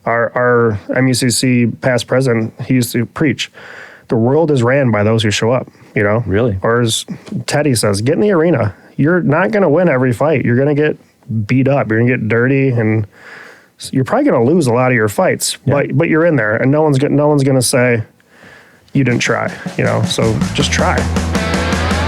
Our MUCC past president, he used to preach, the world is ran by those who show up, you know? Really? Or as Teddy says, get in the arena. You're not going to win every fight. You're going to get beat up. You're going to get dirty, and you're probably going to lose a lot of your fights. Yeah. But you're in there, and no one's going to say you didn't try, you know? So just try.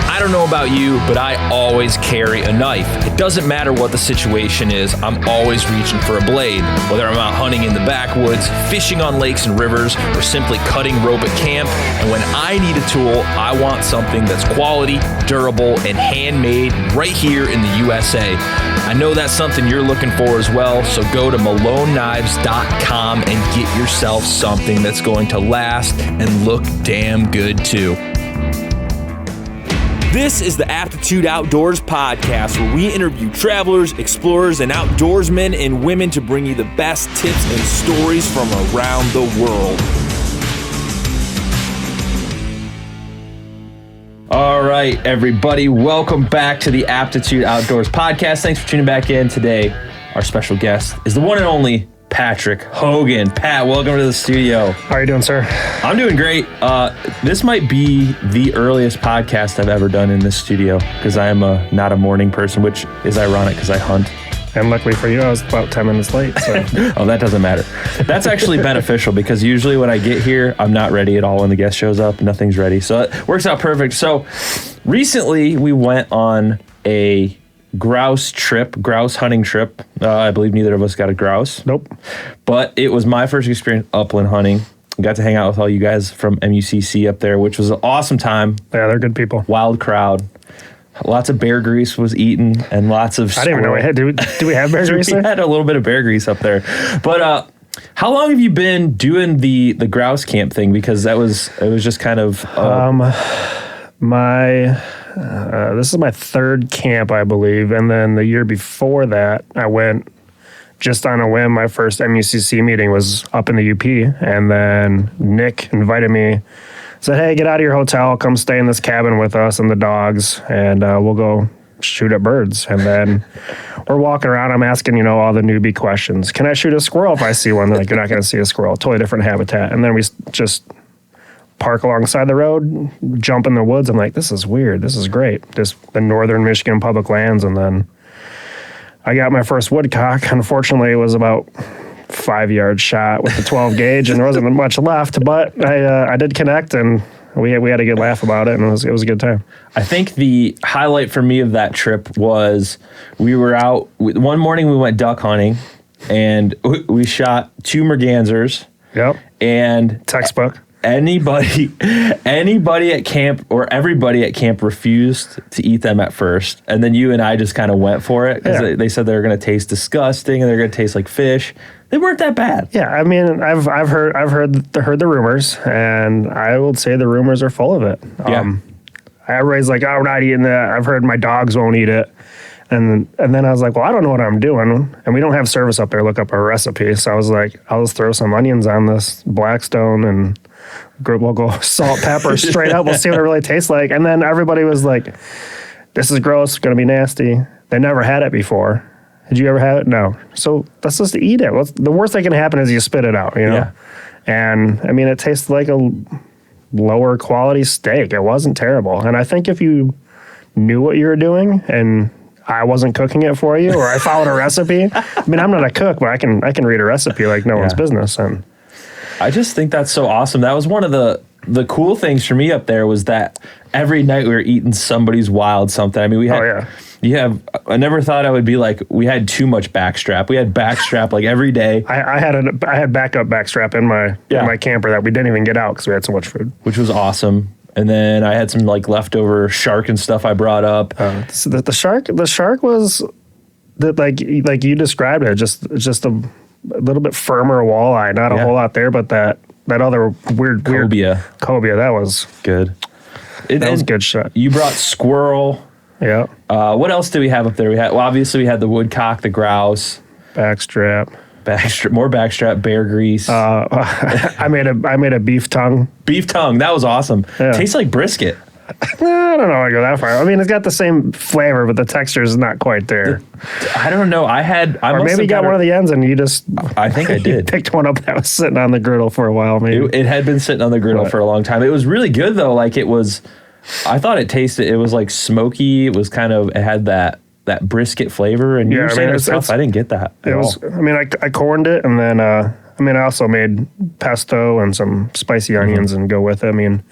I don't know about you, but I always carry a knife. It doesn't matter what the situation is, I'm always reaching for a blade. Whether I'm out hunting in the backwoods, fishing on lakes and rivers, or simply cutting rope at camp. And when I need a tool, I want something that's quality, durable, and handmade right here in the USA. I know that's something you're looking for as well, so go to maloneknives.com and get yourself something that's going to last and look damn good too. This is the Aptitude Outdoors podcast, where we interview travelers, explorers, and outdoorsmen and women to bring you the best tips and stories from around the world. All right, everybody, welcome back to the Aptitude Outdoors podcast. Thanks for tuning back in today. Our special guest is the one and only Patrick Hogan. Pat, welcome to the studio. How are you doing, sir? I'm doing great. This might be the earliest podcast I've ever done in this studio because I am not a morning person, which is ironic because I hunt. And luckily for you, I was about 10 minutes late. So. Oh, that doesn't matter. That's actually beneficial because usually when I get here, I'm not ready at all when the guest shows up. Nothing's ready. So it works out perfect. So recently we went on a grouse hunting trip. I believe neither of us got a grouse. Nope. But it was my first experience upland hunting. Got to hang out with all you guys from MUCC up there, which was an awesome time. Yeah, they're good people. Wild crowd. Lots of bear grease was eaten and lots of I didn't even know we had. Do we have bear grease there? We had a little bit of bear grease up there. But how long have you been doing the grouse camp thing? Because it was just kind of... this is my third camp, I believe. And then the year before that, I went just on a whim. My first MUCC meeting was up in the UP. And then Nick invited me, said, hey, get out of your hotel, come stay in this cabin with us and the dogs, and we'll go shoot at birds. And then we're walking around. I'm asking, all the newbie questions. Can I shoot a squirrel if I see one? They're like, you're not going to see a squirrel. Totally different habitat. And then we just park alongside the road, jump in the woods. I'm like, this is weird. This is great. Just the northern Michigan public lands. And then I got my first woodcock. Unfortunately, it was about 5-yard shot with the 12 gauge, and there wasn't much left. But I did connect, and we had a good laugh about it, and it was a good time. I think the highlight for me of that trip was we were out one morning. We went duck hunting, and we shot 2 mergansers. Yep. And textbook. Anybody at camp or everybody at camp refused to eat them at first, and then you and I just kind of went for it because they said they were going to taste disgusting and they're going to taste like fish. They weren't that bad. Yeah, I mean, I've heard the rumors, and I will say the rumors are full of it. Yeah. Everybody's like, "Oh, we're not eating that." I've heard my dogs won't eat it, and then I was like, "Well, I don't know what I'm doing," and we don't have service up there. Look up a recipe, so I was like, "I'll just throw some onions on this Blackstone and." We'll go salt, pepper, straight up. We'll see what it really tastes like. And then everybody was like, this is gross, going to be nasty. They never had it before. Did you ever have it? No. So let's just eat it. The worst that can happen is you spit it out, Yeah. And, I mean, it tastes like a lower quality steak. It wasn't terrible. And I think if you knew what you were doing and I wasn't cooking it for you or I followed a recipe, I mean, I'm not a cook, but I can read a recipe like no one's business. And I just think that's so awesome. That was one of the cool things for me up there was that every night we were eating somebody's wild something. I mean, we had, I never thought I would be like, we had too much backstrap. We had backstrap like every day. I had backup backstrap in my camper that we didn't even get out because we had so much food. Which was awesome. And then I had some like leftover shark and stuff I brought up. So the shark was like you described it, just a little bit firmer walleye, not a whole lot there, but that other weird cobia, that was good. That was a good shot. You brought squirrel. Yeah. What else do we have up there? Obviously we had the woodcock, the grouse, backstrap, more backstrap, bear grease. I made a beef tongue. Beef tongue, that was awesome. Yeah. Tastes like brisket. I don't know. I go that far. I mean, it's got the same flavor, but the texture is not quite there. I don't know. Or maybe you got one of the ends and you just. I think I did. Picked one up that was sitting on the griddle for a while. Maybe it had been sitting on the griddle for a long time. It was really good though. Like it was. I thought it tasted. It was like smoky. It was kind of. It had that brisket flavor. And you were saying it was tough. I didn't get that. It was. I mean, I corned it, and then I also made pesto and some spicy onions and go with it. I mean,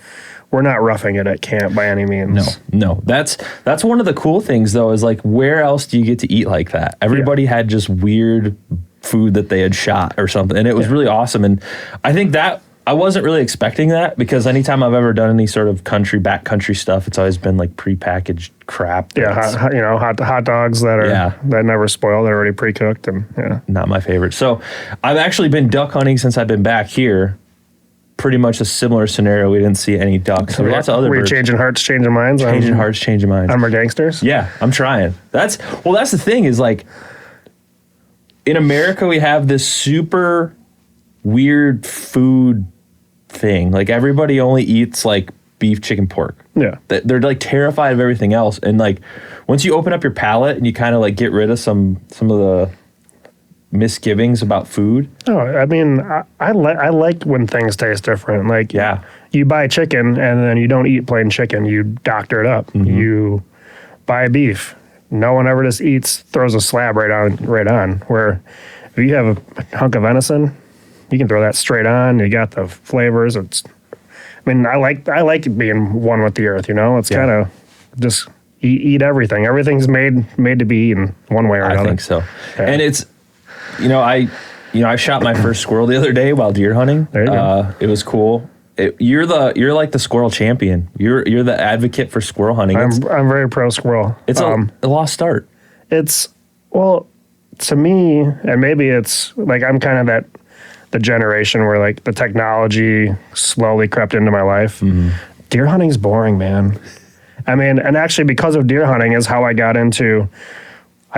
we're not roughing it at camp by any means. No. That's one of the cool things though, is like, where else do you get to eat like that? Everybody had just weird food that they had shot or something. And it was really awesome. And I think that I wasn't really expecting that, because anytime I've ever done any sort of backcountry stuff, it's always been like prepackaged crap. Yeah, hot dogs that never spoil. They're already pre-cooked, and not my favorite. So I've actually been duck hunting since I've been back here. Pretty much a similar scenario. We didn't see any ducks. So lots of other birds. Changing hearts, changing minds. Changing hearts, changing minds. I'm our gangsters. Yeah, I'm trying. That's the thing is, like, in America we have this super weird food thing. Like, everybody only eats like beef, chicken, pork. Yeah. They're like terrified of everything else. And like, once you open up your palate and you kind of like get rid of some of the misgivings about food. Oh, I mean, I like when things taste different. Like, you buy chicken and then you don't eat plain chicken. You doctor it up. Mm-hmm. You buy beef. No one ever just throws a slab right on. Where if you have a hunk of venison, you can throw that straight on. You got the flavors. I mean, I like being one with the earth. You know, it's kind of just eat everything. Everything's made to be eaten one way or another. I think so. Yeah. And it's, I shot my first squirrel the other day while deer hunting. There you go. It was cool. You're like the squirrel champion. You're the advocate for squirrel hunting. I'm very pro squirrel. It's a lost art. To me, and maybe it's like I'm kind of the generation where like the technology slowly crept into my life. Mm-hmm. Deer hunting's boring, man. I mean, and actually because of deer hunting is how I got into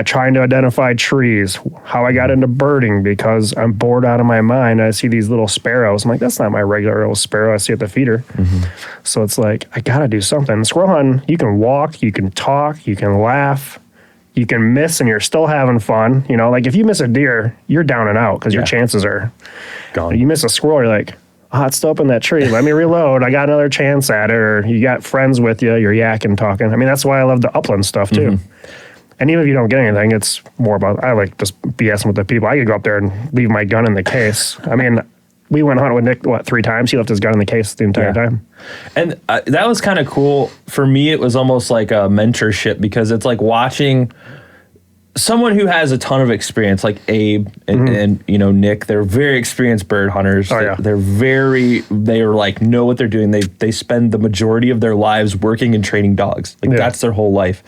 trying to identify trees, how I got into birding, because I'm bored out of my mind. I see these little sparrows. I'm like, that's not my regular old sparrow I see at the feeder. Mm-hmm. So it's like, I got to do something. Squirrel hunting, you can walk, you can talk, you can laugh, you can miss, and you're still having fun. Like if you miss a deer, you're down and out because your chances are gone. You miss a squirrel, you're like, it's still up in that tree. Let me reload. I got another chance at it. Or you got friends with you. You're yakking, talking. I mean, that's why I love the upland stuff too. Mm-hmm. And even if you don't get anything, it's more about, I like just BSing with the people. I could go up there and leave my gun in the case. I mean, we went hunting with Nick, 3 times? He left his gun in the case the entire time. And that was kind of cool. For me, it was almost like a mentorship, because it's like watching someone who has a ton of experience, like Abe and Nick. They're very experienced bird hunters. Oh, yeah. They are like, know what they're doing. They spend the majority of their lives working and training dogs. Like that's their whole life.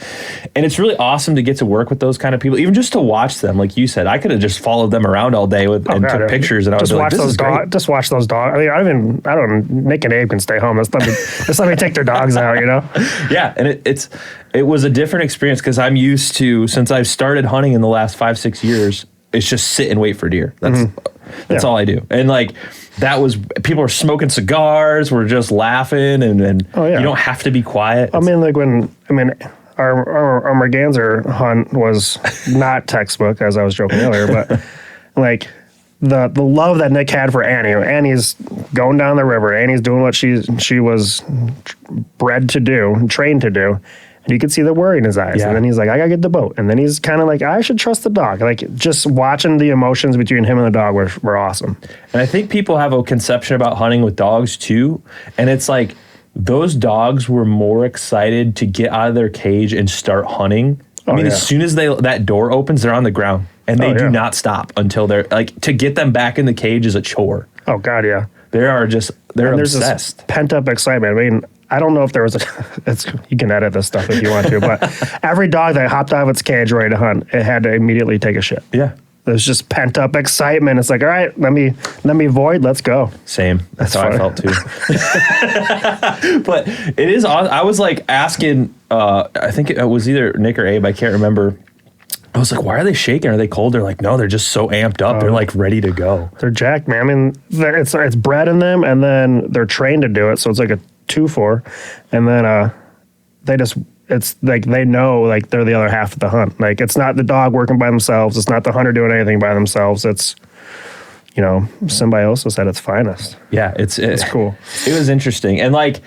And it's really awesome to get to work with those kind of people, even just to watch them. Like you said, I could have just followed them around all day and took pictures, and I was like, this is great. Just watch those dogs. I mean, Nick and Abe can stay home. Just let me take their dogs out, Yeah, and it was a different experience, because I'm used to, since I've started hunting in the last 5-6 years, it's just sit and wait for deer. That's all I do. And like, people are smoking cigars, we're just laughing, and you don't have to be quiet. I mean, like our merganser hunt was not textbook, as I was joking earlier, but like the love that Nick had for Annie. Annie's going down the river. Annie's doing what she was bred to do, trained to do. And you could see the worry in his eyes. Yeah. And then he's like, I gotta get the boat. And then he's kind of like, I should trust the dog. Like, just watching the emotions between him and the dog were awesome. And I think people have a conception about hunting with dogs too. And it's like, those dogs were more excited to get out of their cage and start hunting. As soon as that door opens, they're on the ground. And they do not stop until they're like, to get them back in the cage is a chore. Oh God, yeah. They're obsessed. There's this pent-up excitement. I mean, I don't know if there was you can edit this stuff if you want to, but every dog that hopped out of its cage ready to hunt, it had to immediately take a shit. Yeah. There's just pent-up excitement. It's like, all right, let me void, let's go. Same. That's how I felt too. But it is awesome. I was like asking, I think it was either Nick or Abe, I can't remember. I was like, why are they shaking? Are they cold? They're like, no, they're just so amped up. They're like ready to go. They're jacked, man. I mean, it's bred in them, and then they're trained to do it. So it's like 2 for, and then it's like they know like they're the other half of the hunt. Like it's not the dog working by themselves. It's not the hunter doing anything by themselves. It's symbiosis at its finest. Yeah, it's cool. It was interesting, and like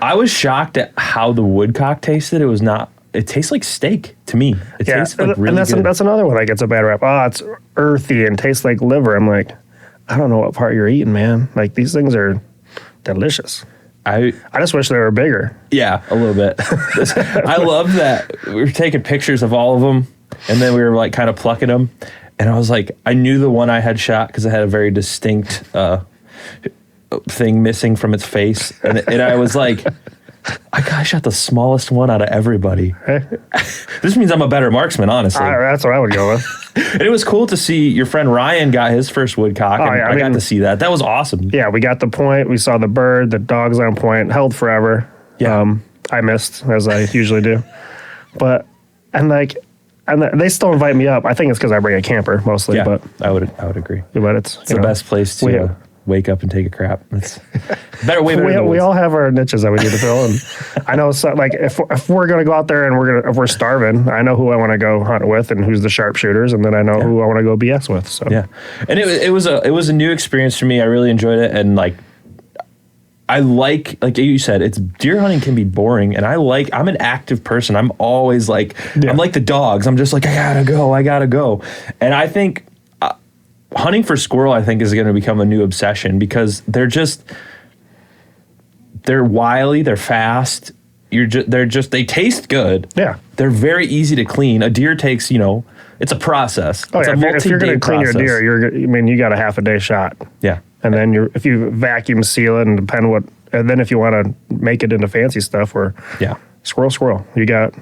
I was shocked at how the woodcock tasted. It tastes like steak to me. It tastes like really and good. that's another one that gets a bad rap. Oh, it's earthy and tastes like liver. I'm like, I don't know what part you're eating, man. Like these things are delicious. I just wish they were bigger. Yeah, a little bit. I love that we were taking pictures of all of them, and then we were like kind of plucking them. And I was like, I knew the one I had shot because it had a very distinct thing missing from its face, and I was like, I shot the smallest one out of everybody. This means I'm a better marksman, honestly. That's what I would go with. And it was cool to see your friend Ryan got his first woodcock, and I got to see that. That was awesome. Yeah, we got the point. We saw the bird. The dog's on point. Held forever. Yeah. I missed, as I usually do. But, and they still invite me up. I think it's because I bring a camper mostly. Yeah, but I would agree. But it's the best place to wake up and take a crap. It's better way better. We all have our niches that we need to fill, and I know like if we're gonna go out there and if we're starving, I know who I want to go hunt with and who's the sharpshooters, and then I know who I want to go BS with. So yeah, and it was a new experience for me. I really enjoyed it, and like I like you said, it's deer hunting can be boring, and I'm an active person. I'm always like I'm like the dogs. I'm just like I gotta go, and I think. Hunting for squirrel, I think, is going to become a new obsession because they're wily, they're fast. They taste good. Yeah, they're very easy to clean. A deer takes, it's a process. Oh it's yeah, if you're going to clean your deer, you got a half a day shot. Yeah, and then if you vacuum seal it and and then if you want to make it into fancy stuff, squirrel, you got.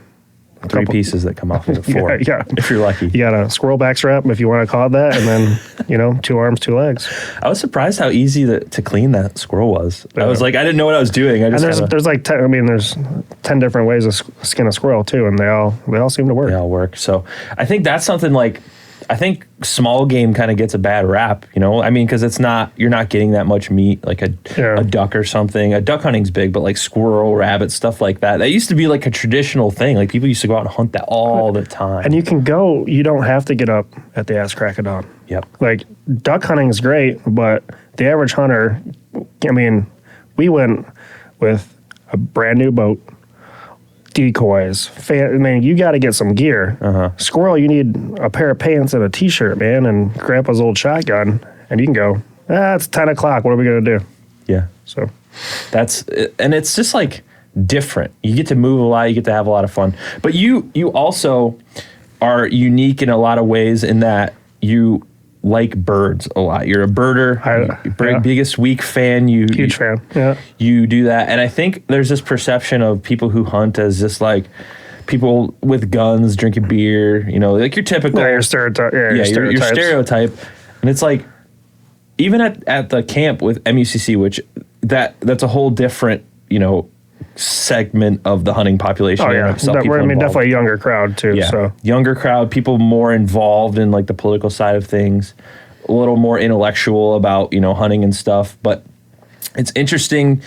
3 pieces that come off of the 4. Yeah, if you're lucky. You got a squirrel back strap, if you want to call it that, and then 2 arms, 2 legs. I was surprised how easy to clean that squirrel was. I was like, I didn't know what I was doing. There's like 10 different ways to skin a squirrel too, and they all seem to work. They all work. So I think that's something like. I think small game kind of gets a bad rap, because you're not getting that much meat, like a duck or something. A duck hunting's big, but like squirrel, rabbit, stuff like that. That used to be like a traditional thing. Like people used to go out and hunt that all the time. And you don't have to get up at the ass crack of dawn. Yep. Like duck hunting is great, but the average hunter, we went with a brand new boat, decoys. You got to get some gear. Squirrel, you need a pair of pants and a t-shirt, man, and grandpa's old shotgun, and you can go, it's 10 o'clock. What are we going to do? Yeah. So and it's just like different. You get to move a lot. You get to have a lot of fun. But you also are unique in a lot of ways in that you like birds a lot. You're a birder, biggest weak fan. Huge fan. Yeah. You do that. And I think there's this perception of people who hunt as just like people with guns, drinking beer, like your typical. Yeah, your stereotype. Your stereotype. And it's like, even at the camp with MUCC, which that's a whole different, segment of the hunting population. Oh yeah, definitely a younger crowd too. Yeah, so younger crowd, people more involved in like the political side of things, a little more intellectual about hunting and stuff. But it's interesting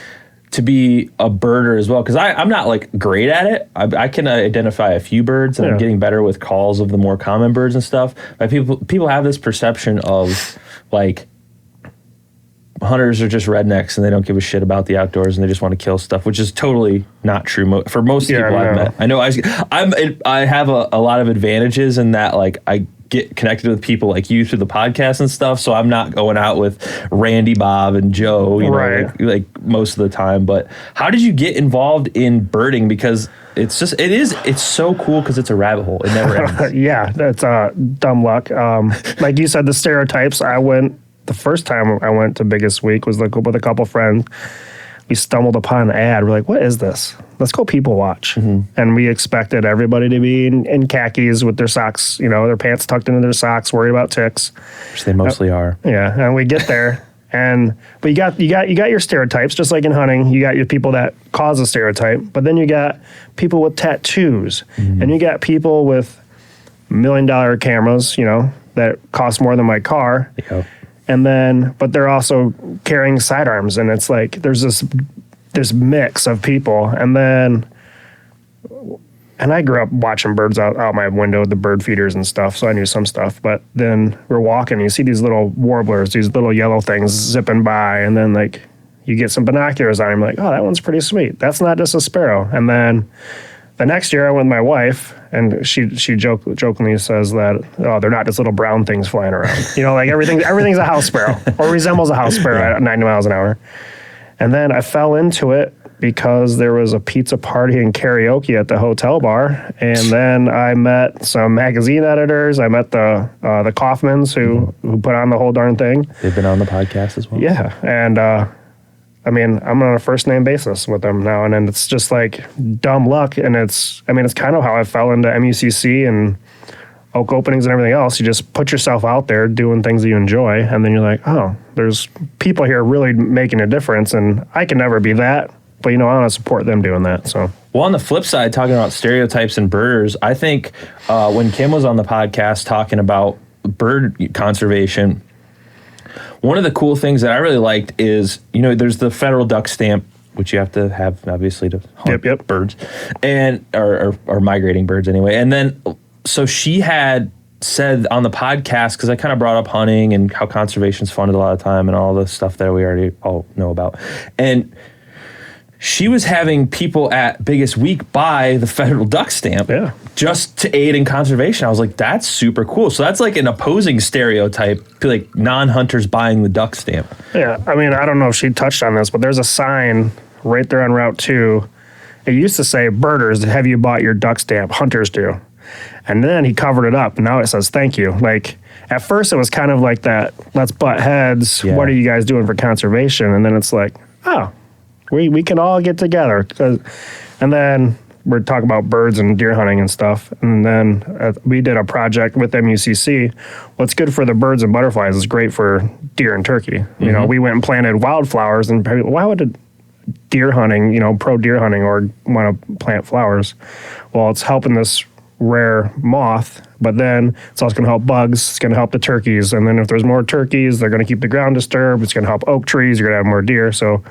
to be a birder as well because I'm not like great at it. I can identify a few birds, and I'm getting better with calls of the more common birds and stuff. But people have this perception of like. Hunters are just rednecks and they don't give a shit about the outdoors and they just want to kill stuff, which is totally not true for most people I've met. I know I have a lot of advantages in that like I get connected with people like you through the podcast and stuff, so I'm not going out with Randy, Bob, and Joe, like most of the time. But how did you get involved in birding? Because it's so cool because it's a rabbit hole. It never ends. Yeah, that's dumb luck. Like you said, the stereotypes. The first time I went to Biggest Week was like with a couple friends. We stumbled upon an ad. We're like, what is this? Let's go people watch. Mm-hmm. And we expected everybody to be in khakis with their socks, their pants tucked into their socks, worried about ticks. Which they mostly are. Yeah, and we get there. But you got your stereotypes, just like in hunting. You got your people that cause a stereotype, but then you got people with tattoos, and you got people with $1 million cameras, that cost more than my car. Yep. But they're also carrying sidearms, and it's like there's this this mix of people. And I grew up watching birds out my window, the bird feeders and stuff, so I knew some stuff. But then we're walking, and you see these little warblers, these little yellow things zipping by, and then like you get some binoculars on them, like, oh, that one's pretty sweet. That's not just a sparrow. And then the next year I went with my wife, and she jokingly says that, oh, they're not just little brown things flying around. You know, like everything's a house sparrow or resembles a house sparrow at 90 miles an hour. And then I fell into it because there was a pizza party and karaoke at the hotel bar. And then I met some magazine editors. I met the Kaufmans who put on the whole darn thing. They've been on the podcast as well. Yeah. And I mean, I'm on a first name basis with them now. And then it's just like dumb luck. And it's kind of how I fell into MUCC and Oak openings and everything else. You just put yourself out there doing things that you enjoy. And then you're like, oh, there's people here really making a difference. And I can never be that. But, I want to support them doing that. So, well, on the flip side, talking about stereotypes and birders, I think when Kim was on the podcast talking about bird conservation, one of the cool things that I really liked is, there's the federal duck stamp, which you have to have, obviously, to hunt birds, and or migrating birds anyway. And then, so she had said on the podcast, because I kind of brought up hunting and how conservation's funded a lot of time and all the stuff that we already all know about. And she was having people at Biggest Week buy the federal duck stamp just to aid in conservation. I was like, that's super cool. So that's like an opposing stereotype, like non-hunters buying the duck stamp. Yeah, I mean, I don't know if she touched on this, but there's a sign right there on Route 2. It used to say, birders, have you bought your duck stamp? Hunters do. And then he covered it up, and now it says, thank you. Like, at first it was kind of like that, let's butt heads. Yeah. What are you guys doing for conservation? And then it's like, oh, we can all get together. And then we're talking about birds and deer hunting and stuff. And then we did a project with MUCC. What's good for the birds and butterflies is great for deer and turkey. Mm-hmm. We went and planted wildflowers, and why would a deer hunting, pro deer hunting or want to plant flowers? Well, it's helping this rare moth, but then it's also going to help bugs. It's going to help the turkeys. And then if there's more turkeys, they're going to keep the ground disturbed. It's going to help oak trees. You're going to have more deer. So,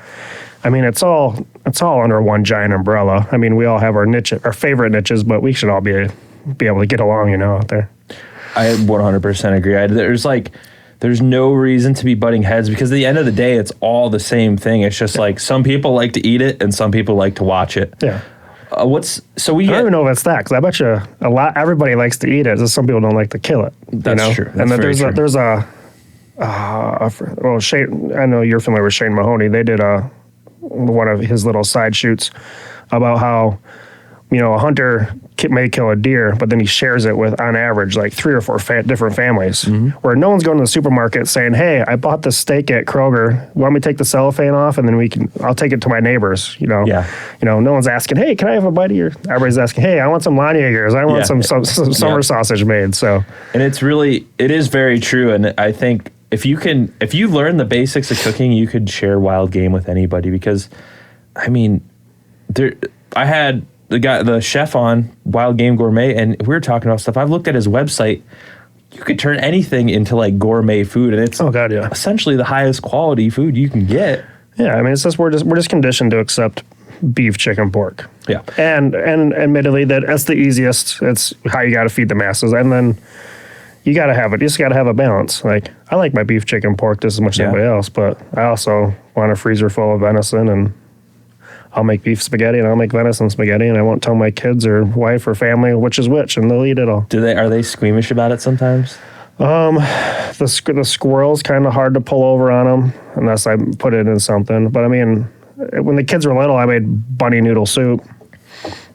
I mean, it's all under one giant umbrella. I mean, we all have our niche, our favorite niches, but we should all be able to get along, out there. I 100% agree. There's no reason to be butting heads, because at the end of the day, it's all the same thing. It's just like some people like to eat it and some people like to watch it. Yeah. I don't even know if it's that, because I bet you everybody likes to eat it. Just some people don't like to kill it. That's true. That's and then there's Shane, I know you're familiar with Shane Mahoney. They did one of his little side shoots about how, a hunter may kill a deer, but then he shares it with, on average, like 3 or 4 different families, where no one's going to the supermarket saying, hey, I bought this steak at Kroger. Want me to take the cellophane off? And then I'll take it to my neighbors, Yeah. No one's asking, hey, can I have a bite of your, everybody's asking, hey, I want some Lanyagers. I want some summer sausage made. So, and it is very true. And I think if you learn the basics of cooking, you could share wild game with anybody, because, I mean, I had the chef on Wild Game Gourmet, and we were talking about stuff. I've looked at his website. You could turn anything into like gourmet food, and it's essentially the highest quality food you can get. Yeah, I mean, it's just we're just conditioned to accept beef, chicken, pork. Yeah, and admittedly, that's the easiest. It's how you got to feed the masses, and then you got to have it. You just got to have a balance. Like, I like my beef, chicken, pork just as much as anybody else, but I also want a freezer full of venison, and I'll make beef spaghetti and I'll make venison spaghetti, and I won't tell my kids or wife or family which is which, and they'll eat it all. Are they squeamish about it sometimes? The squirrel's kind of hard to pull over on them unless I put it in something. But I mean, when the kids were little, I made bunny noodle soup.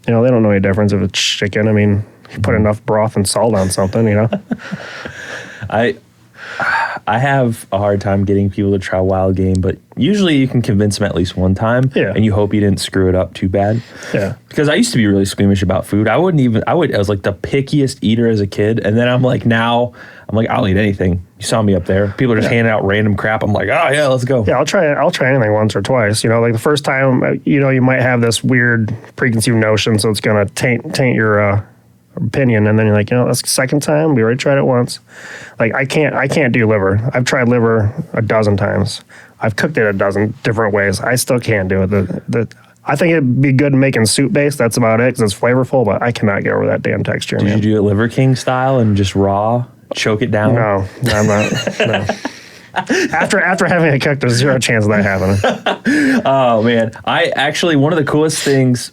They don't know any difference if it's chicken. I mean, you put enough broth and salt on something, I have a hard time getting people to try wild game, but usually you can convince them at least one time, and you hope you didn't screw it up too bad. Yeah. Because I used to be really squeamish about food. I was like the pickiest eater as a kid, and then I'm like, I'll eat anything. You saw me up there. People are just handing out random crap. I'm like, oh yeah, let's go. Yeah, I'll try anything once or twice. Like the first time, you might have this weird preconceived notion, so it's gonna taint your opinion, and then you're like, that's the second time. We already tried it once. Like I can't do liver. I've tried liver a dozen times. I've cooked it a dozen different ways. I still can't do it. I think it'd be good making soup base. That's about it, because it's flavorful. But I cannot get over that damn texture. Did you do it Liver King style and just raw, choke it down? No, I'm not. No. After having it cooked, there's zero chance of that happening. Oh man, one of the coolest things.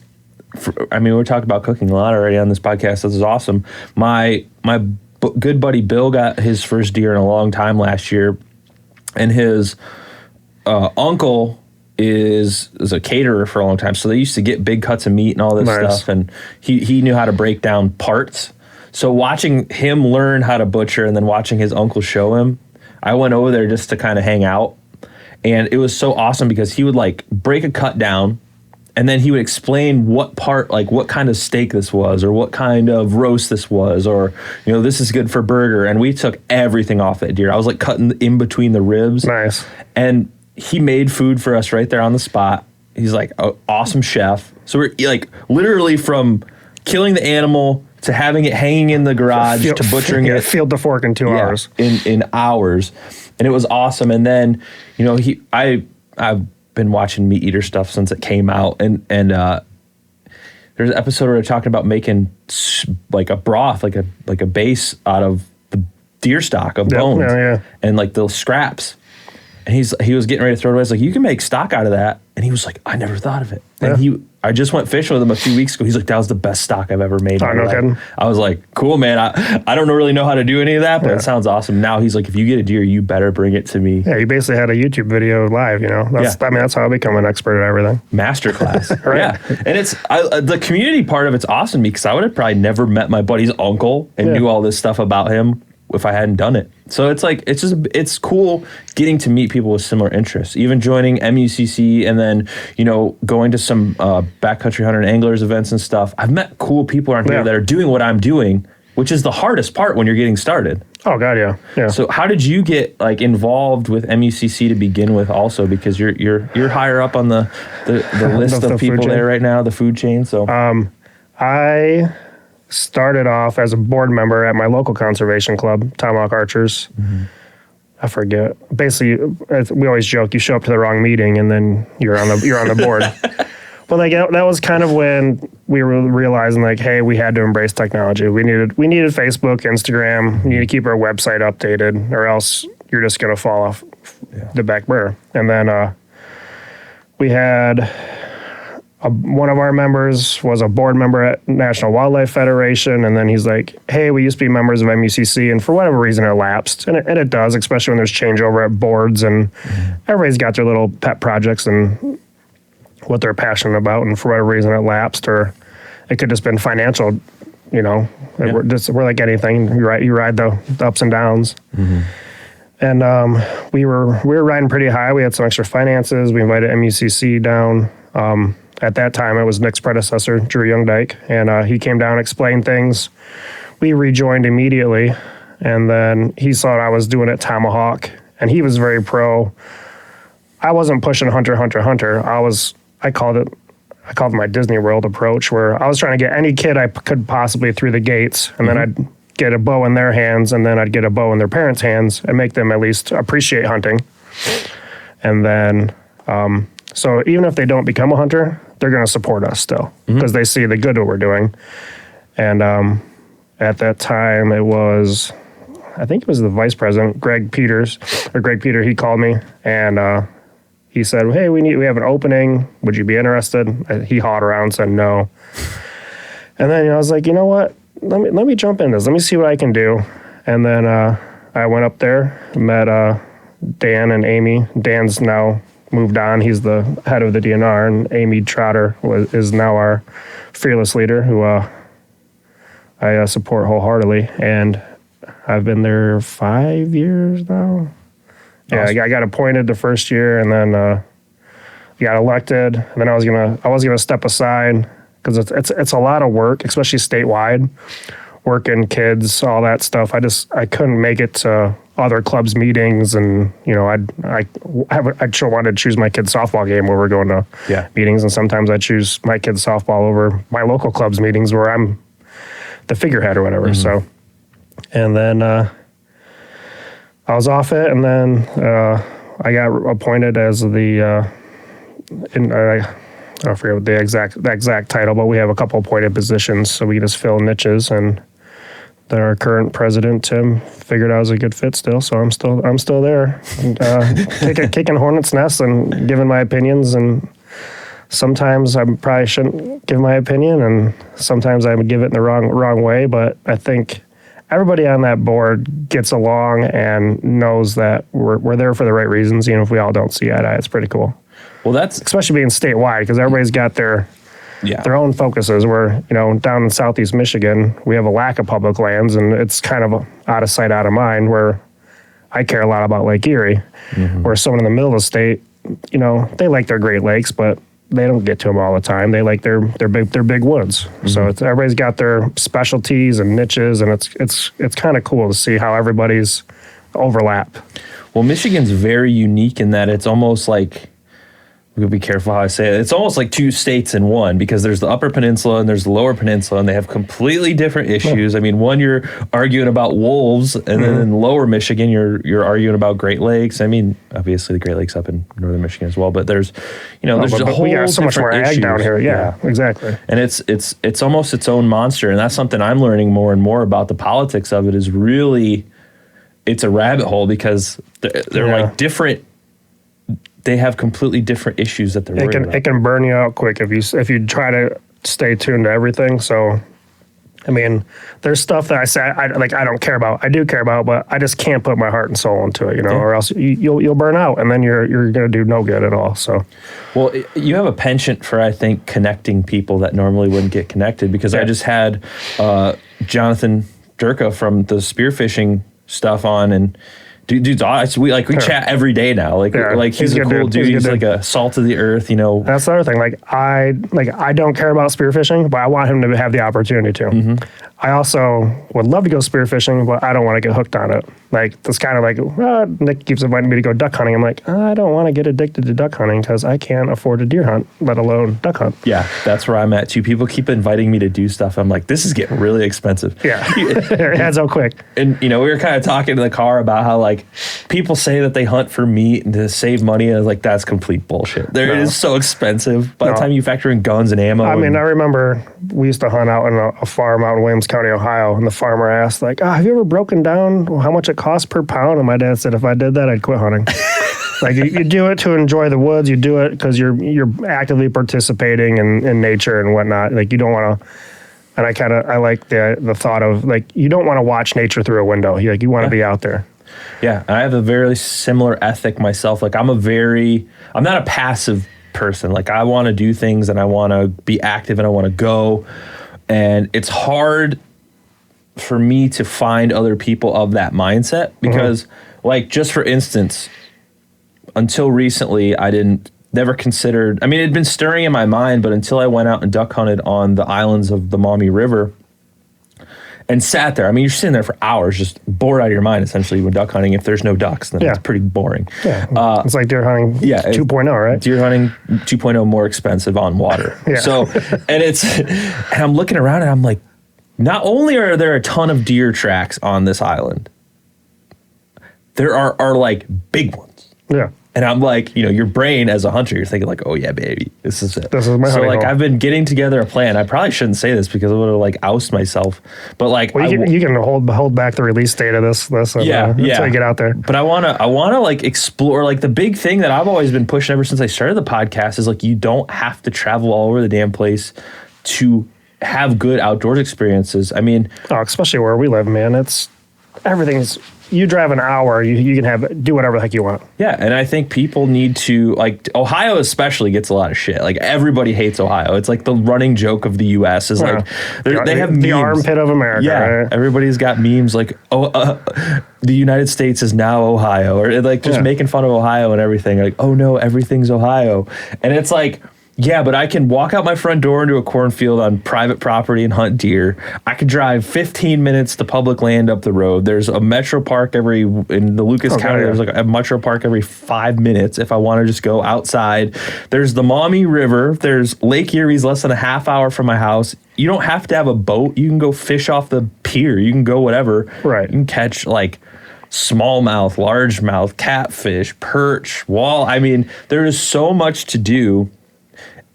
We're talking about cooking a lot already on this podcast. This is awesome. My good buddy Bill got his first deer in a long time last year, and his uncle is a caterer for a long time. So they used to get big cuts of meat and all this stuff, and he knew how to break down parts. So watching him learn how to butcher and then watching his uncle show him, I went over there just to kind of hang out, and it was so awesome because he would like break a cut down, and then he would explain what part, like what kind of steak this was, or what kind of roast this was, or this is good for burger. And we took everything off that deer. I was like cutting in between the ribs. Nice. And he made food for us right there on the spot. He's like an awesome chef. So we're like literally from killing the animal to having it hanging in the garage to butchering it. Field to fork in 2 hours. In hours. And it was awesome. And then, I've been watching Meat Eater stuff since it came out. And there's an episode where they're talking about making like a broth, like a base out of the deer stock of bones and like the scraps. And he was getting ready to throw it away. I was like, you can make stock out of that. And he was like, I never thought of it. And I just went fishing with him a few weeks ago. He's like, that was the best stock I've ever made. Oh, no kidding. I was like, cool, man. I don't really know how to do any of that, but it sounds awesome. Now he's like, if you get a deer, you better bring it to me. Yeah, you basically had a YouTube video live, That's how I become an expert at everything. Masterclass. Right. Yeah. And it's the community part of it's awesome because I would have probably never met my buddy's uncle and knew all this stuff about him if I hadn't done it. So it's like, it's cool getting to meet people with similar interests, even joining MUCC and then, going to some backcountry hunter and anglers events and stuff. I've met cool people around here that are doing what I'm doing, which is the hardest part when you're getting started. Oh God, yeah. So how did you get like involved with MUCC to begin with also? Because you're higher up on the list of people there right now, the food chain. So I started off as a board member at my local conservation club, Tomahawk Archers. Mm-hmm. I forget. Basically, we always joke, you show up to the wrong meeting and then you're on the board. Well, that was kind of when we were realizing like, hey, we had to embrace technology. We needed Facebook, Instagram. We need to keep our website updated, or else you're just gonna fall off the back burner. And then we had. One of our members was a board member at National Wildlife Federation, and then he's like, hey, we used to be members of MUCC, and for whatever reason it lapsed. And it does, especially when there's changeover at boards, and everybody's got their little pet projects and what they're passionate about, and for whatever reason it lapsed, or it could just been financial, We're like anything. You ride the ups and downs. Mm-hmm. And we were riding pretty high. We had some extra finances. We invited MUCC down. At that time, it was Nick's predecessor, Drew Youngdyke, and he came down, explained things. We rejoined immediately, and then he saw what I was doing at Tomahawk, and he was very pro. I wasn't pushing hunter. I called it my Disney World approach, where I was trying to get any kid I could possibly through the gates, and then I'd get a bow in their hands, and then I'd get a bow in their parents' hands, and make them at least appreciate hunting. And then, so even if they don't become a hunter, they're going to support us still because they see the good what we're doing. And at that time, I think it was the vice president, Greg Peter. He called me and he said, hey, we have an opening. Would you be interested? He hawed around and said no. And then I was like, you know what? Let me jump in this. Let me see what I can do. And then I went up there, met Dan and Amy. Dan's now moved on. He's the head of the DNR, and Amy Trotter is now our fearless leader, who I support wholeheartedly. And I've been there 5 years now. Awesome. Yeah, I got appointed the first year, and then got elected. And then I was gonna step aside because it's a lot of work, especially statewide, working kids, all that stuff. I couldn't make it to other clubs meetings, and I sure wanted to choose my kid's softball game where we're going to meetings, and sometimes I choose my kid's softball over my local club's meetings where the figurehead or whatever. So, and then I was off it, and then I got appointed as I forget the exact title, but we have a couple appointed positions, so we just fill niches. And then our current president, Tim, figured I was a good fit still, so I'm still there, kicking hornets' nests and giving my opinions. And sometimes I probably shouldn't give my opinion, and sometimes I would give it in the wrong way. But I think everybody on that board gets along and knows that we're there for the right reasons, even if we all don't see eye to eye. It's pretty cool. Well, that's especially being statewide, because everybody's got their own focuses. Where, down in southeast Michigan, we have a lack of public lands, and it's kind of out of sight, out of mind. Where I care a lot about Lake Erie, where someone in the middle of the state, they like their Great Lakes, but they don't get to them all the time. They like their big woods. So everybody's got their specialties and niches, and it's kind of cool to see how everybody's overlap. Well, Michigan's very unique in that it's almost like, we'll be careful how I say it. It's almost like two states in one, because there's the Upper Peninsula and there's the Lower Peninsula, and they have completely different issues. I mean, one, you're arguing about wolves, and then in Lower Michigan, you're arguing about Great Lakes. I mean, obviously the Great Lakes up in Northern Michigan as well, but there's, there's a whole we got so much more different ag issues. down here. Yeah, exactly. And it's almost its own monster, and that's something I'm learning more and more about. The politics of it is really, it's a rabbit hole, because they're like different. They have completely different issues that they're worried about. It can burn you out quick if you try to stay tuned to everything. So, I mean, there's stuff that I say I don't care about. I do care about, but I just can't put my heart and soul into it, or else you'll burn out, and then you're going to do no good at all. So, well, you have a penchant for, I think, connecting people that normally wouldn't get connected, because I just had Jonathan Durka from the spearfishing stuff on, and dude's awesome. We chat every day now. He's a cool dude. He's like a salt of the earth, That's the other thing. I don't care about spearfishing, but I want him to have the opportunity to. I also would love to go spearfishing, but I don't want to get hooked on it. That's kind of like, Nick keeps inviting me to go duck hunting. I'm like, I don't want to get addicted to duck hunting, because I can't afford a deer hunt, let alone duck hunt. Yeah, that's where I'm at too. People keep inviting me to do stuff. I'm like, this is getting really expensive. Yeah, it adds up quick. And, we were kind of talking in the car about how, people say that they hunt for meat and to save money, and I was like, that's complete bullshit. It is so expensive. By the time you factor in guns and ammo. I mean, I remember we used to hunt out in a farm out in Williams County, Ohio, and the farmer asked, have you ever broken down how much it costs per pound? And my dad said, if I did that, I'd quit hunting. You do it to enjoy the woods. You do it because you're actively participating in nature and whatnot. You don't want to. And I like the thought of you don't want to watch nature through a window. You want to be out there. Yeah, I have a very similar ethic myself. I'm not a passive person. I want to do things, and I want to be active, and I want to go. And it's hard for me to find other people of that mindset, because just for instance, until recently, never considered, I mean, it had been stirring in my mind, but until I went out and duck hunted on the islands of the Maumee River and sat there. I mean, you're sitting there for hours, just bored out of your mind, essentially, when duck hunting. If there's no ducks, then it's pretty boring. Yeah, it's like deer hunting 2.0, right? Deer hunting 2.0, more expensive on water. So, and I'm looking around, and I'm like, not only are there a ton of deer tracks on this island, there are big ones. Yeah. And I'm like, your brain as a hunter, you're thinking oh yeah, baby, this is it. This is my so hunting hole. I've been getting together a plan. I probably shouldn't say this because I would have oust myself. But you can hold back the release date of this until you get out there. But I wanna explore. The big thing that I've always been pushing ever since I started the podcast is you don't have to travel all over the damn place to have good outdoors experiences. I mean, especially where we live, man. Everything's. You drive an hour, you can do whatever the heck you want. Yeah, and I think people need to, Ohio especially gets a lot of shit. Everybody hates Ohio. It's the running joke of the U.S. is they have memes. The armpit of America. Yeah, right? Everybody's got memes the United States is now Ohio, or just making fun of Ohio and everything. Oh no, everything's Ohio. And it's Yeah, but I can walk out my front door into a cornfield on private property and hunt deer. I could drive 15 minutes to public land up the road. There's a metro park in the Lucas County. There's like a metro park every 5 minutes if I want to just go outside. There's the Maumee River. There's Lake Erie's less than a half hour from my house. You don't have to have a boat. You can go fish off the pier. You can go whatever. Right. You can catch like smallmouth, largemouth, catfish, perch, wall. I mean, there is so much to do.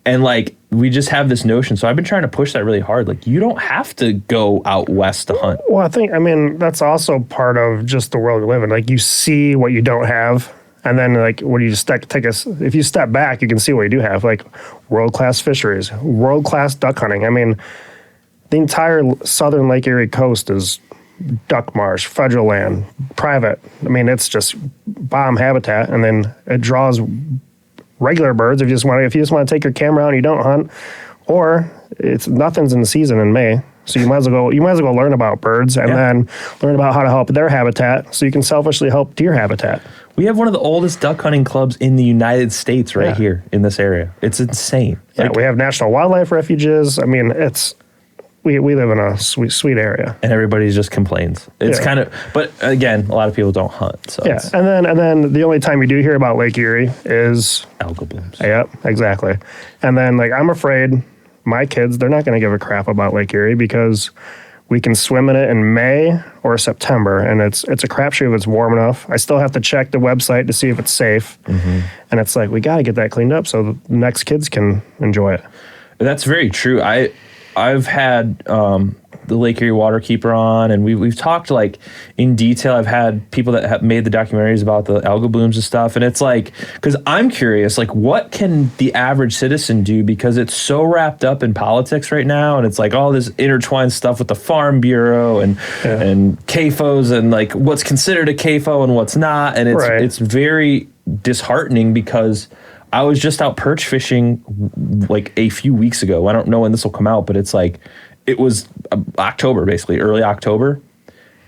And like, we just have this notion. So I've been trying to push that really hard. Like, you don't have to go out west to hunt. Well, I mean, that's also part of just the world we live in. Like, you see what you don't have. And then, like, when you just if you step back, you can see what you do have. Like, world-class fisheries, world-class duck hunting. I mean, the entire southern Lake Erie coast is duck marsh, federal land, private. I mean, it's just bomb habitat. And then it draws regular birds if you just want to take your camera out and you don't hunt, or nothing's in the season in May, so you might as well go learn about birds and then learn about how to help their habitat, so you can selfishly help deer habitat. We have one of the oldest duck hunting clubs in the United States right here in this area. It's insane. Yeah, we have national wildlife refuges. I mean, we live in a sweet area, and everybody just complains. It's kind of, but again, a lot of people don't hunt. So and then the only time you do hear about Lake Erie is algal blooms. Yep, exactly. And then like, I'm afraid my kids, they're not going to give a crap about Lake Erie because we can swim in it in May or September, and it's a crapshoot if it's warm enough. I still have to check the website to see if it's safe, and it's like, we got to get that cleaned up so the next kids can enjoy it. That's very true. I've had the Lake Erie Waterkeeper on, and we've talked like in detail. I've had people that have made the documentaries about the algal blooms and stuff, and it's like, because I'm curious, like, what can the average citizen do, because it's so wrapped up in politics right now, and it's like all this intertwined stuff with the Farm Bureau and CAFOs and like what's considered a CAFO and what's not, and it's very disheartening because I was just out perch fishing like a few weeks ago. I don't know when this will come out, but it's like, it was October, basically, early October.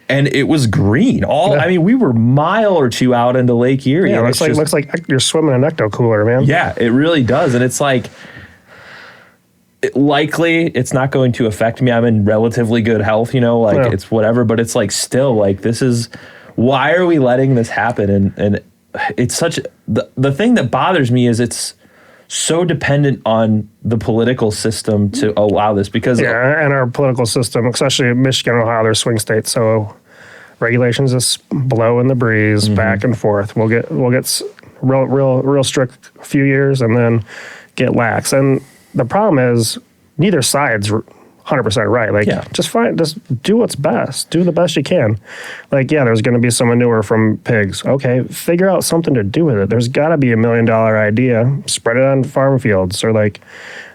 And it was green. I mean, we were a mile or two out into Lake Erie. Yeah, it looks like you're swimming in an ecto cooler, man. Yeah, it really does. And it's like, likely it's not going to affect me. I'm in relatively good health, it's whatever. But it's like, still, like, why are we letting this happen? And it's such, the thing that bothers me is it's so dependent on the political system to allow this, because and our political system, especially in Michigan and Ohio, they're swing states, so regulations just blow in the breeze back and forth. We'll get real strict a few years and then get lax. And the problem is neither side's 100% right. Like, just do what's best. Do the best you can. Like, there's going to be some manure from pigs. Okay, figure out something to do with it. There's got to be $1 million idea. Spread it on farm fields, or like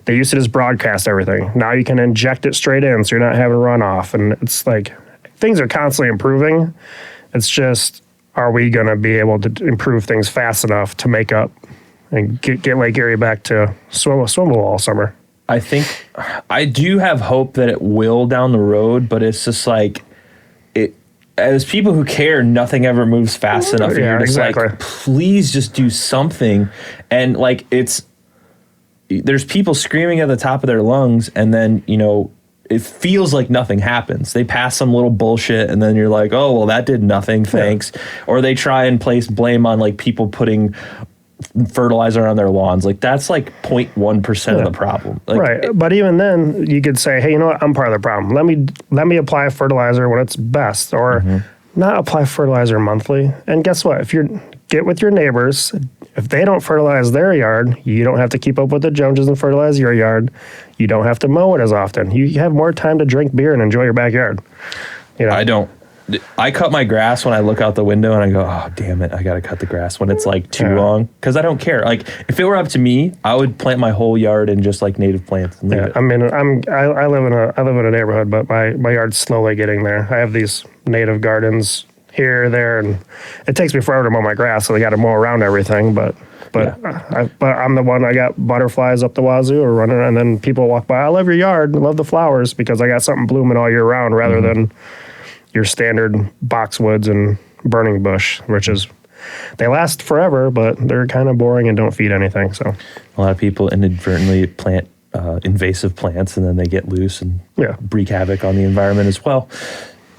they used to just broadcast everything. Now you can inject it straight in, so you're not having runoff. And it's like, things are constantly improving. It's just, are we going to be able to improve things fast enough to make up and get Lake Erie back to swimmable all summer? I think I do have hope that it will down the road, but it's just like, as people who care, nothing ever moves fast enough. You're just like, please just do something. And like, there's people screaming at the top of their lungs, and then, it feels like nothing happens. They pass some little bullshit, and then you're like, oh, well, that did nothing, thanks. Or they try and place blame on like people putting fertilizer on their lawns. Like, that's like 0.1% of the problem. Like, right. But even then, you could say, hey, you know what? I'm part of the problem. Let me apply fertilizer when it's best, or not apply fertilizer monthly. And guess what? If you get with your neighbors, if they don't fertilize their yard, you don't have to keep up with the Joneses and fertilize your yard. You don't have to mow it as often. You have more time to drink beer and enjoy your backyard. I don't. I cut my grass when I look out the window and I go, oh, damn it, I got to cut the grass when it's like too long, because I don't care. Like, if it were up to me, I would plant my whole yard in just like native plants. And leave it. I mean, I live in a neighborhood, but my yard's slowly getting there. I have these native gardens here, there, and it takes me forever to mow my grass, so I got to mow around everything. But I'm the one. I got butterflies up the wazoo or running, and then people walk by. I love your yard. I love the flowers because I got something blooming all year round, rather than your standard boxwoods and burning bush, which is they last forever, but they're kind of boring and don't feed anything. So a lot of people inadvertently plant invasive plants, and then they get loose and wreak havoc on the environment as well.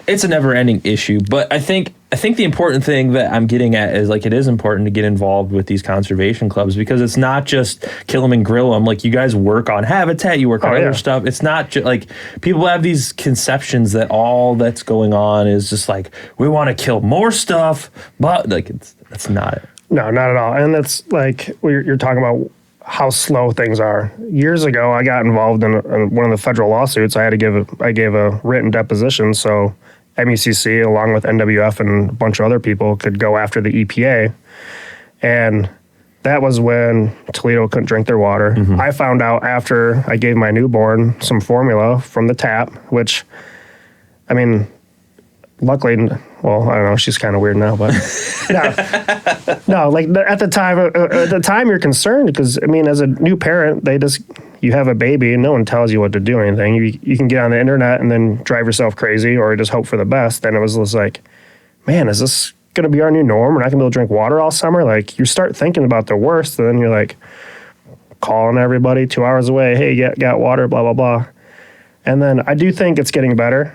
It's a never-ending issue, but I think the important thing that I'm getting at is, like, it is important to get involved with these conservation clubs, because it's not just kill them and grill them. Like, you guys work on habitat, you work on other stuff. It's not just like people have these conceptions that all that's going on is just like, we want to kill more stuff, but like that's not it. No, not at all. And it's like you're talking about how slow things are. Years ago, I got involved in one of the federal lawsuits. I gave a written deposition, so MUCC, along with NWF and a bunch of other people, could go after the EPA. And that was when Toledo couldn't drink their water. Mm-hmm. I found out after I gave my newborn some formula from the tap, which, I mean, luckily, well, I don't know, she's kind of weird now, but no, like at the time you're concerned because, I mean, as a new parent, you have a baby and no one tells you what to do or anything. You can get on the internet and then drive yourself crazy or just hope for the best. And it was just like, man, is this going to be our new norm? We're not going to be able to drink water all summer. Like, you start thinking about the worst, and then you're like calling everybody 2 hours away. Hey, got water, blah, blah, blah. And then I do think it's getting better.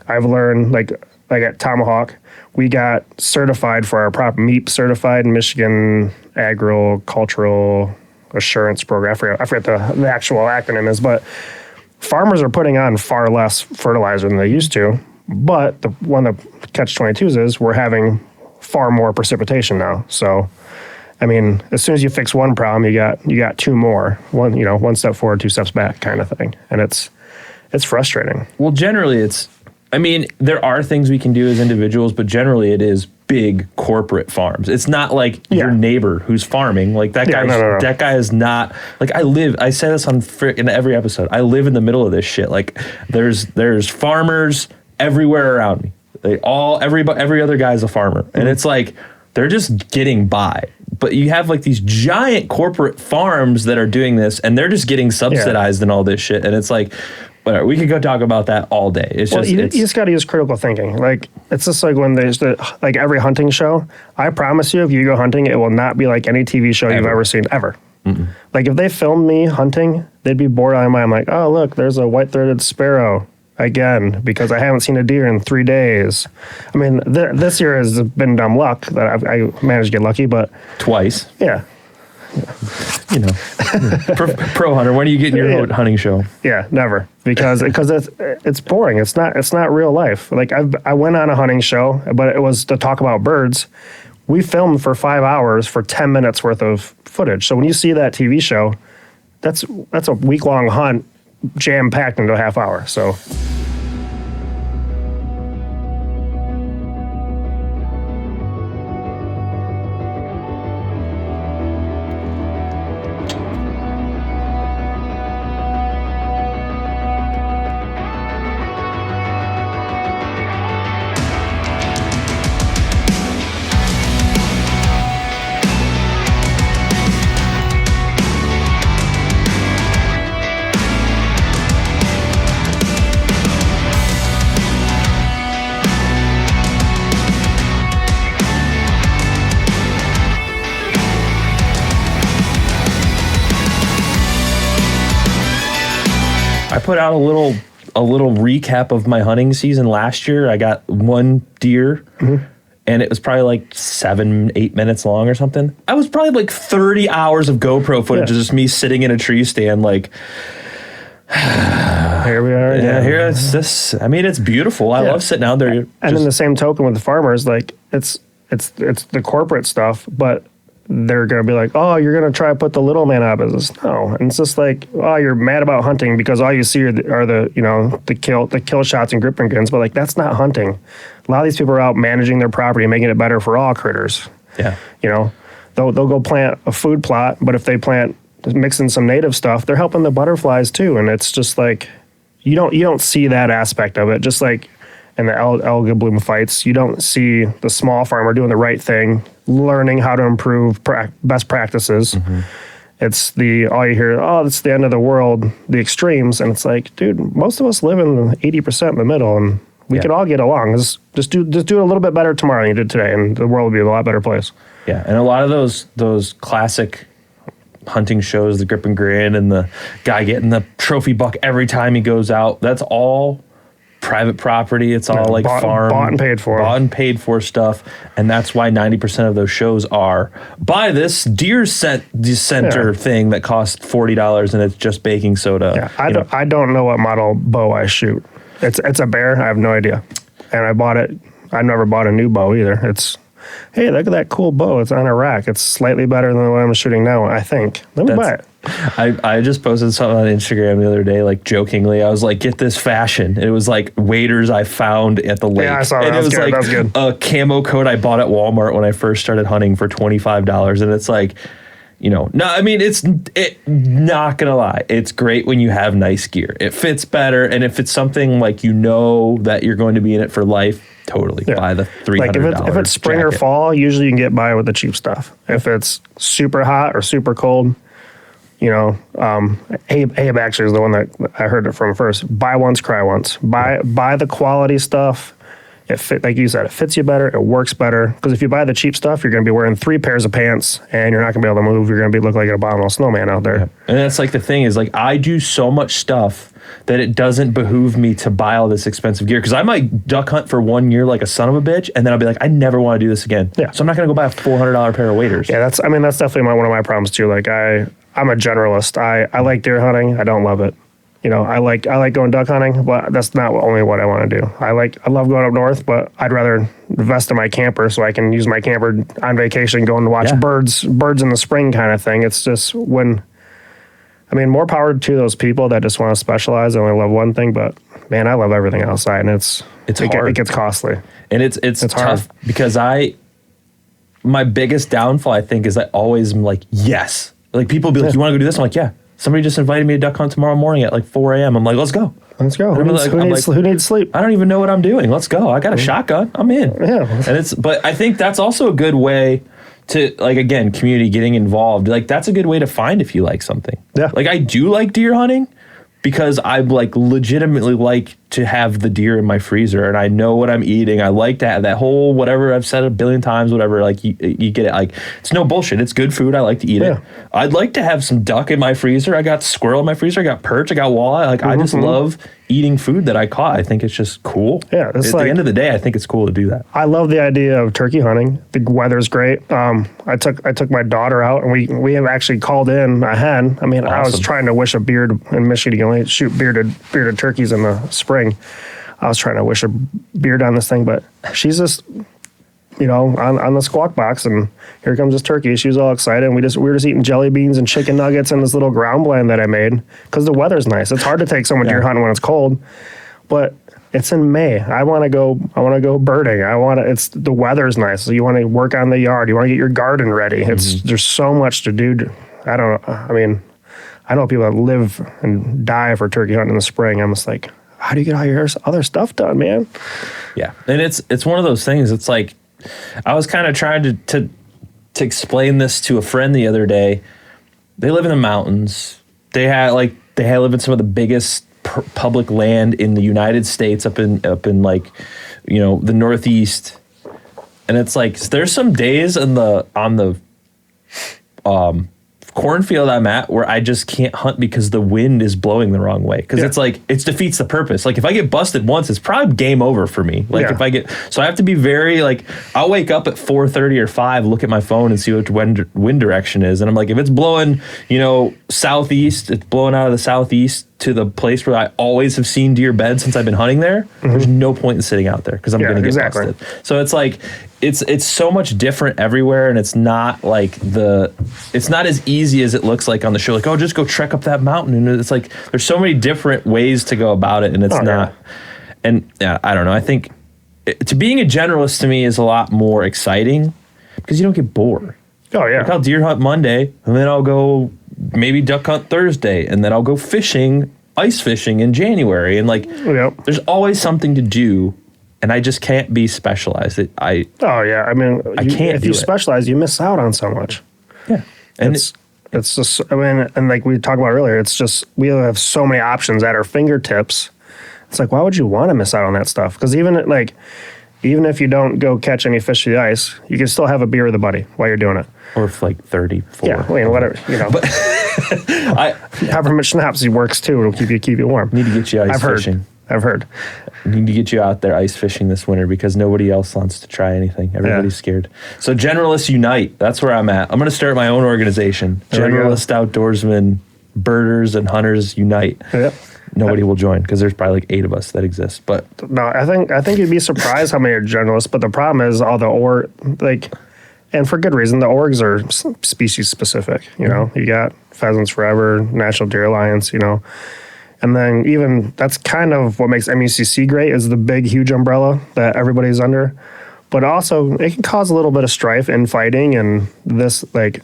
I've learned, like at Tomahawk, we got certified for our prop MEEP certified Michigan Agricultural Assurance Program. I forget the actual acronym is, but farmers are putting on far less fertilizer than they used to. But one of the catch-22s is we're having far more precipitation now. So, I mean, as soon as you fix one problem, you got two more. One step forward, two steps back kind of thing. And it's frustrating. Well, generally there are things we can do as individuals, but generally it is big corporate farms. It's not like your neighbor who's farming. Like that guy. No. That guy is not like I say this in every episode. I live in the middle of this shit. Like there's farmers everywhere around me. Every other guy's a farmer, and it's like they're just getting by. But you have like these giant corporate farms that are doing this, and they're just getting subsidized and all this shit. And it's like, whatever, we could go talk about that all day. You just got to use critical thinking. Like, it's just like when there's like every hunting show. I promise you, if you go hunting, it will not be like any TV show you've ever seen ever. Mm-mm. Like, if they filmed me hunting, they'd be bored out of my mind. I'm like, oh, look, there's a white-throated sparrow again, because I haven't seen a deer in 3 days. I mean, this year has been dumb luck that I managed to get lucky, but twice. Yeah. Pro hunter, when are you getting your own hunting show? Yeah, never, because it's boring. It's not real life. Like, I went on a hunting show, but it was to talk about birds. We filmed for 5 hours for 10 minutes worth of footage. So when you see that TV show, that's a week-long hunt jam-packed into a half hour. So I put out a little recap of my hunting season last year. I got one deer, and it was probably like 7-8 minutes long or something. I was probably like 30 hours of GoPro footage of just me sitting in a tree stand, like. Here we are. Yeah, here it's this. I mean, it's beautiful. I love sitting out there. And in the same token with the farmers, like it's the corporate stuff, but they're going to be like, oh, you're going to try to put the little man out of business. No. And it's just like, oh, you're mad about hunting because all you see are the kill shots and gripping guns. But like, that's not hunting. A lot of these people are out managing their property and making it better for all critters. Yeah. They'll go plant a food plot, but if they mix in some native stuff, they're helping the butterflies too. And it's just like, you don't see that aspect of it. Just like in the alga bloom fights, you don't see the small farmer doing the right thing, learning how to improve best practices. Mm-hmm. It's all you hear, oh, it's the end of the world, the extremes. And it's like, dude, most of us live in 80% in the middle, and We could all get along. Just do it a little bit better tomorrow than you did today, and the world will be a lot better place. Yeah, and a lot of those classic hunting shows, the grip and grin, and the guy getting the trophy buck every time he goes out. That's all private property. It's all like bought and paid for stuff, and that's why 90% of those shows are buy this deer center thing that costs $40 and it's just baking soda. Yeah, I don't know what model bow I shoot. It's a bear. I have no idea, and I bought it. I never bought a new bow either. It's hey, look at that cool bow. It's on a rack. It's slightly better than the one I'm shooting now, I think. Let me buy it. I just posted something on Instagram the other day, like jokingly. I was like, get this fashion. And it was like waders I found at the lake. Yeah, I saw that. And it was good. like That was good. a camo coat I bought at Walmart when I first started hunting for $25. And it's like, no, I mean, it's not going to lie. It's great when you have nice gear. It fits better. And if it's something like that you're going to be in it for life, totally buy the $300 Like if it's spring or fall, usually you can get by with the cheap stuff. If it's super hot or super cold, Abe actually is the one that I heard it from first. Buy once, cry once. Buy the quality stuff. Like you said, it fits you better. It works better. Because if you buy the cheap stuff, you're going to be wearing 3 pairs of pants, and you're not going to be able to move. You're going to look like an abominable snowman out there. Yeah. And that's like the thing is, like, I do so much stuff that it doesn't behoove me to buy all this expensive gear. Because I might duck hunt for 1 year like a son of a bitch, and then I'll be like, I never want to do this again. Yeah. So I'm not going to go buy a $400 pair of waders. Yeah, that's definitely one of my problems too. Like I'm a generalist. I like deer hunting. I don't love it. I like going duck hunting, but that's not only what I want to do. I love going up north, but I'd rather invest in my camper so I can use my camper on vacation, going to watch birds in the spring kind of thing. It's just more power to those people that just want to specialize and only love one thing. But man, I love everything outside, and it's hard. It gets costly, and it's tough hard. Because my biggest downfall, I think, is I always am like, yes. Like people be like, you want to go do this? I'm like, yeah. Somebody just invited me to duck hunt tomorrow morning at like 4 a.m. I'm like, let's go. Let's go. Who needs sleep? I don't even know what I'm doing. Let's go. I got a shotgun. I'm in. Yeah. But I think that's also a good way to, like, again, community getting involved. Like, that's a good way to find if you like something. Yeah. Like, I do like deer hunting because I like legitimately like to have the deer in my freezer and I know what I'm eating. I like to have that whole, whatever I've said a billion times, whatever, like you get it. Like, it's no bullshit. It's good food. I like to eat it. I'd like to have some duck in my freezer. I got squirrel in my freezer. I got perch. I got walleye. Like, I just love eating food that I caught. I think it's just cool. Yeah. At the end of the day, I think it's cool to do that. I love the idea of turkey hunting. The weather's great. I took my daughter out, and we have actually called in a hen. I mean, awesome. I was trying to wish a beard in Michigan. You can only shoot bearded turkeys in the spring. I was trying to wish a beard on this thing, but she's just, on the squawk box, and here comes this turkey. She was all excited, and we were just eating jelly beans and chicken nuggets and this little ground blend that I made because the weather's nice. It's hard to take someone deer hunting when it's cold, but it's in May. I want to go birding. The weather's nice. So you want to work on the yard. You want to get your garden ready. There's so much to do. I know people that live and die for turkey hunting in the spring. I'm just like, how do you get all your other stuff done, man? Yeah. And it's one of those things. It's like, I was kind of trying to explain this to a friend the other day. They live in the mountains. They live in some of the biggest public land in the United States, up in like, the Northeast. And it's like, there's some days on the cornfield I'm at where I just can't hunt because the wind is blowing the wrong way. Because it's like, it defeats the purpose. Like, if I get busted once, it's probably game over for me. Like, so I have to be very, like, I'll wake up at 4:30 or 5, look at my phone and see what wind direction is. And I'm like, if it's blowing, southeast, it's blowing out of the southeast to the place where I always have seen deer bed since I've been hunting there, there's no point in sitting out there because I'm going to get busted. So it's like, it's so much different everywhere, and it's not like it's not as easy as it looks like on the show. Like, oh, just go trek up that mountain, and it's like there's so many different ways to go about it, and it's not. And I don't know. I think being a generalist to me is a lot more exciting because you don't get bored. Oh yeah. Like, I'll deer hunt Monday, and then I'll go maybe duck hunt Thursday, and then I'll go ice fishing in January, and like there's always something to do. And I just can't be specialized. I can't. If you specialize, you miss out on so much. Yeah, and it's just. And like we talked about earlier, it's just we have so many options at our fingertips It's like, why would you want to miss out on that stuff? Because even if you don't go catch any fish to the ice, you can still have a beer with a buddy while you're doing it. Or if like 34. Yeah, I mean, whatever, But however much schnapps works too. It'll keep you warm. Need to get you ice fishing. I've heard. Need to get you out there ice fishing this winter because nobody else wants to try anything. Everybody's scared. So Generalists Unite. That's where I'm at. I'm going to start my own organization. Generalist Outdoorsmen, Birders, and Hunters Unite. Yep. Nobody will join because there's probably like 8 of us that exist. But no, I think you'd be surprised how many are generalists. But the problem is all the and for good reason, the orgs are species specific. You got Pheasants Forever, National Deer Alliance. And then even that's kind of what makes MUCC great is the big, huge umbrella that everybody's under. But also it can cause a little bit of strife in fighting and this, like,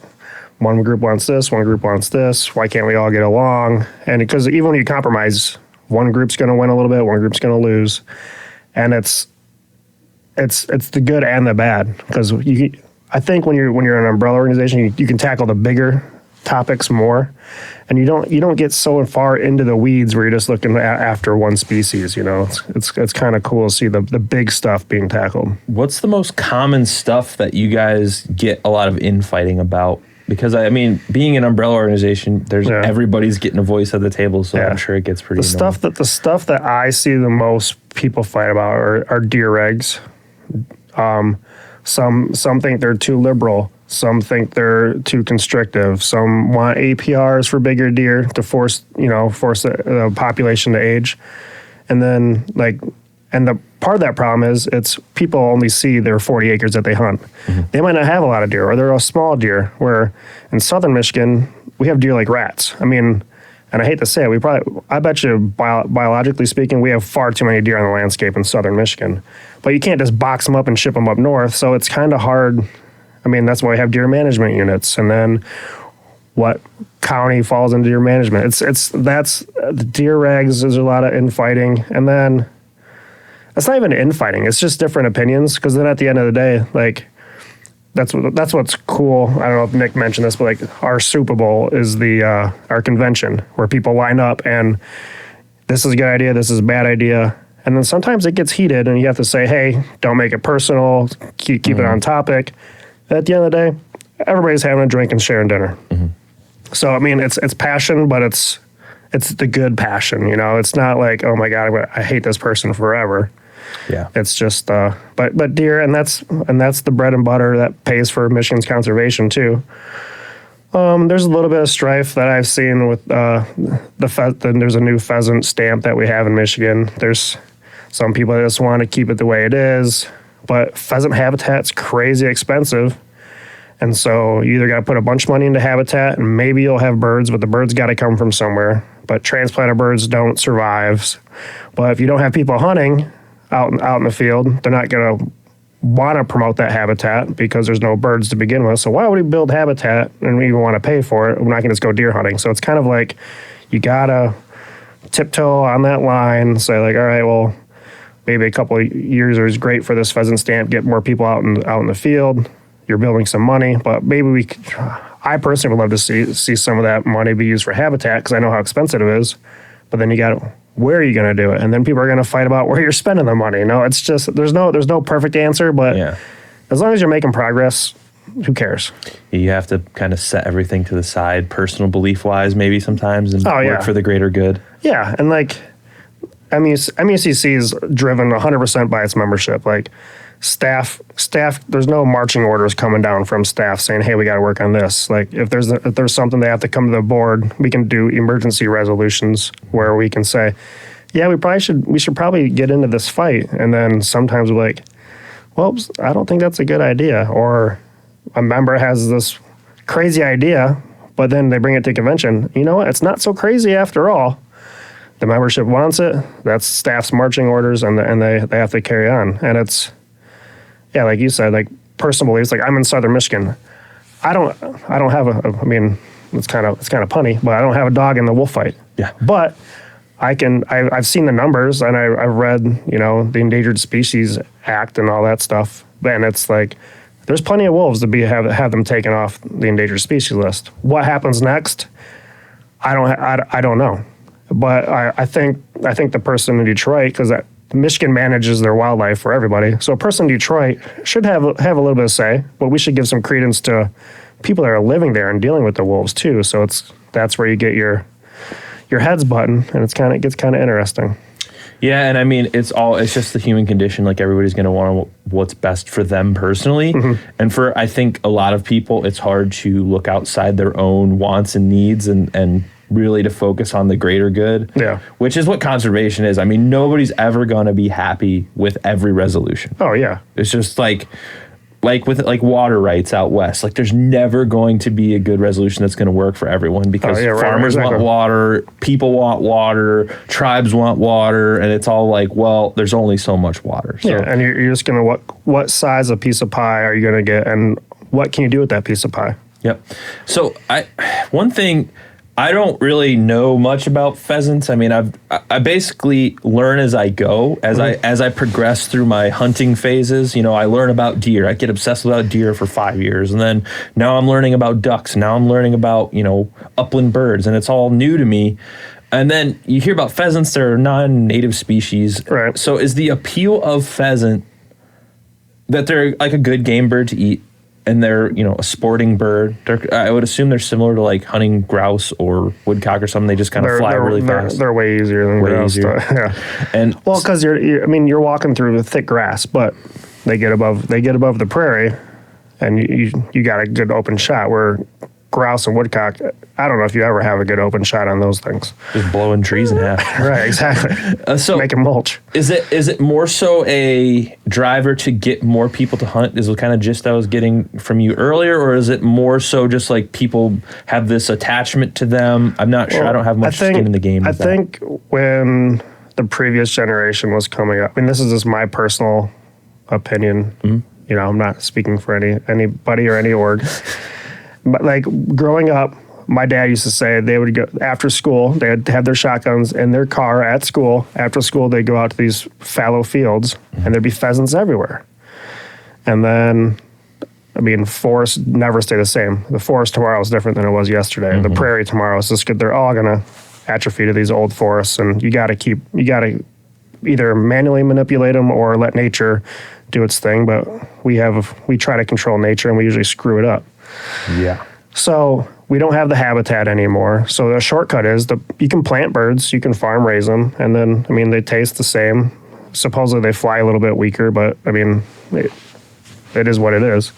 one group wants this, one group wants this. Why can't we all get along? And because even when you compromise, one group's going to win a little bit, one group's going to lose. And it's the good and the bad. Because I think when you're an umbrella organization, you can tackle the bigger topics more, and you don't get so far into the weeds where you're just looking after one species. It's kind of cool to see the big stuff being tackled. What's the most common stuff that you guys get a lot of infighting about? Because I mean, being an umbrella organization, everybody's getting a voice at the table, so I'm sure it gets pretty. The stuff that I see the most people fight about are deer regs. Some think they're too liberal. Some think they're too constrictive. Some want APRs for bigger deer to force the population to age. And then the part of that problem is it's people only see their 40 acres that they hunt. Mm-hmm. They might not have a lot of deer, or they're a small deer, where in southern Michigan, we have deer like rats. I mean, and I hate to say it, I bet you biologically speaking, we have far too many deer on the landscape in southern Michigan. But you can't just box them up and ship them up north, so it's kind of hard. I mean, that's why we have deer management units, and then what county falls into deer management. That's the deer regs. There's a lot of infighting, and then it's not even infighting. It's just different opinions. Because then at the end of the day, like that's what's cool. I don't know if Nick mentioned this, but like our Super Bowl is our convention where people line up and this is a good idea, this is a bad idea. And then sometimes it gets heated and you have to say, hey, don't make it personal, keep it on topic. At the end of the day, everybody's having a drink and sharing dinner. Mm-hmm. So, I mean, it's passion, but it's the good passion, It's not like, oh my God, I hate this person forever. Yeah. It's just, but deer, and that's the bread and butter that pays for Michigan's conservation too. There's a little bit of strife that I've seen with there's a new pheasant stamp that we have in Michigan. There's some people that just want to keep it the way it is, but pheasant habitat's crazy expensive. And so you either got to put a bunch of money into habitat and maybe you'll have birds, but the birds got to come from somewhere. But transplanted birds don't survive. But if you don't have people hunting out in the field, they're not going to want to promote that habitat because there's no birds to begin with. So why would we build habitat and we even want to pay for it? We're not going to just go deer hunting. So it's kind of like you got to tiptoe on that line, say like, all right, well, maybe a couple of years is great for this pheasant stamp, get more people out in the field. You're building some money, but maybe I personally would love to see some of that money be used for habitat because I know how expensive it is. But then where are you going to do it? And then people are going to fight about where you're spending the money. No, it's just there's no perfect answer, but as long as you're making progress, who cares? You have to kind of set everything to the side, personal belief wise, maybe sometimes, and work for the greater good. Yeah, and like MUCC is driven 100% by its membership. Like staff, there's no marching orders coming down from staff saying, hey, we got to work on this. Like if there's something they have to come to the board, we can do emergency resolutions where we can say, yeah, we should probably get into this fight. And then sometimes we're like, well, I don't think that's a good idea. Or a member has this crazy idea, but then they bring it to convention. You know what? It's not so crazy after all. The membership wants it. That's staff's marching orders, and they have to carry on. And it's, yeah, like you said, like personal beliefs. Like I'm in southern Michigan. I don't have I mean, it's kind of punny, but I don't have a dog in the wolf fight. Yeah. But I've seen the numbers, and I've read, the Endangered Species Act and all that stuff. And it's like, there's plenty of wolves to have them taken off the endangered species list. What happens next? I don't know. But I think I think the person in Detroit, because Michigan manages their wildlife for everybody, so a person in Detroit should have a little bit of say, but we should give some credence to people that are living there and dealing with the wolves too. So that's where you get your heads buttoned, and it gets kind of interesting. Yeah, and I mean, it's just the human condition. Like, everybody's going to want what's best for them personally. And for, I think, a lot of people, it's hard to look outside their own wants and needs and really to focus on the greater good. Yeah. Which is what conservation is. I mean, nobody's ever going to be happy with every resolution. Oh, yeah. It's just like with water rights out west, like there's never going to be a good resolution that's going to work for everyone, because farmers want water, people want water, tribes want water, and it's all like, well, there's only so much water. So. Yeah, and you're just going to, what size of piece of pie are you going to get, and what can you do with that piece of pie? Yep. So one thing, I don't really know much about pheasants. I mean, I basically learn as I go, as I progress through my hunting phases. You know, I learn about deer. I get obsessed about deer for 5 years, and then now I'm learning about ducks. Now I'm learning about, you know, upland birds, and it's all new to me. And then you hear about pheasants; they're non-native species. Right. So is the appeal of pheasant that they're like a good game bird to eat? And they're, you know, a sporting bird. I would assume they're similar to like hunting grouse or woodcock or something. They just kind of fly really fast. They're way easier than grouse. Yeah. And well, because you're walking through the thick grass, but they get above the prairie, and you got a good open shot. Where grouse and woodcock, I don't know if you ever have a good open shot on those things. Just blowing trees in half. Right, exactly. So make them mulch. Is it more so a driver to get more people to hunt? Is the kind of gist I was getting from you earlier, or is it more so just like people have this attachment to them? I'm not sure. I don't have much skin in the game. I think when the previous generation was coming up, and this is just my personal opinion. You know, I'm not speaking for anybody or any org. But like growing up, my dad used to say they would go after school, they'd have their shotguns in their car at school. After school, they'd go out to these fallow fields, and there'd be pheasants everywhere. And then, I mean, forests never stay the same. The forest tomorrow is different than it was yesterday. The prairie tomorrow is just good. They're all going to atrophy to these old forests, and you got to either manually manipulate them or let nature do its thing. But we try to control nature, and we usually screw it up. Yeah. So we don't have the habitat anymore. So the shortcut is you can plant birds, you can farm raise them, and then, I mean, they taste the same. Supposedly they fly a little bit weaker, but I mean, it is what it is.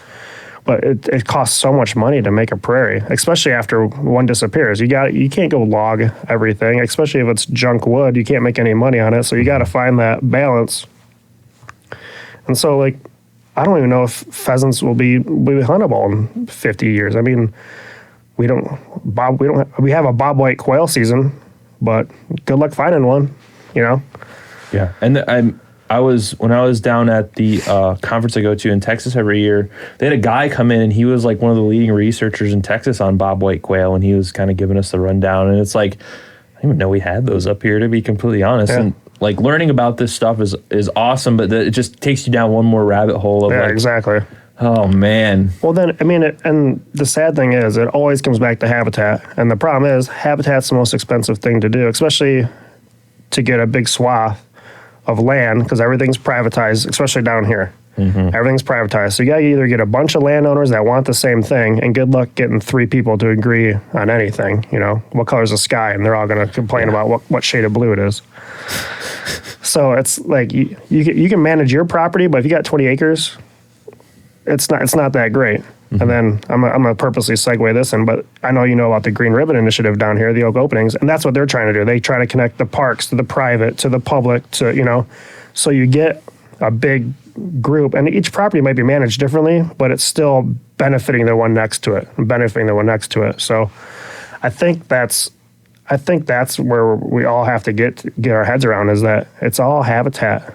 But it costs so much money to make a prairie, especially after one disappears. You can't go log everything, especially if it's junk wood. You can't make any money on it. So you got to find that balance. And so, like, I don't even know if pheasants will be huntable in 50 years. I mean, we have a bobwhite quail season, but good luck finding one, you know? Yeah. And when I was down at the conference I go to in Texas every year, they had a guy come in, and he was like one of the leading researchers in Texas on bobwhite quail, and he was kind of giving us the rundown. And it's like, I didn't even know we had those up here, to be completely honest. Yeah. And like learning about this stuff is awesome, but it just takes you down one more rabbit hole of exactly. Oh man. Well, then, I mean, and the sad thing is it always comes back to habitat. And the problem is habitat's the most expensive thing to do, especially to get a big swath of land, because everything's privatized, especially down here. Everything's privatized. So you got to either get a bunch of landowners that want the same thing, and good luck getting 3 people to agree on anything. You know, what color's the sky, and they're all going to complain about what shade of blue it is. So it's like you can manage your property, but if you got 20 acres, it's not that great. And then I'm gonna purposely segue this in, but I know you know about the Green Ribbon Initiative down here, the Oak Openings, and that's what they're trying to do. They try to connect the parks to the private, to the public, to, you know, so you get a big group, and each property might be managed differently, but it's still benefiting the one next to it. So I think that's where we all have to get our heads around, is that it's all habitat.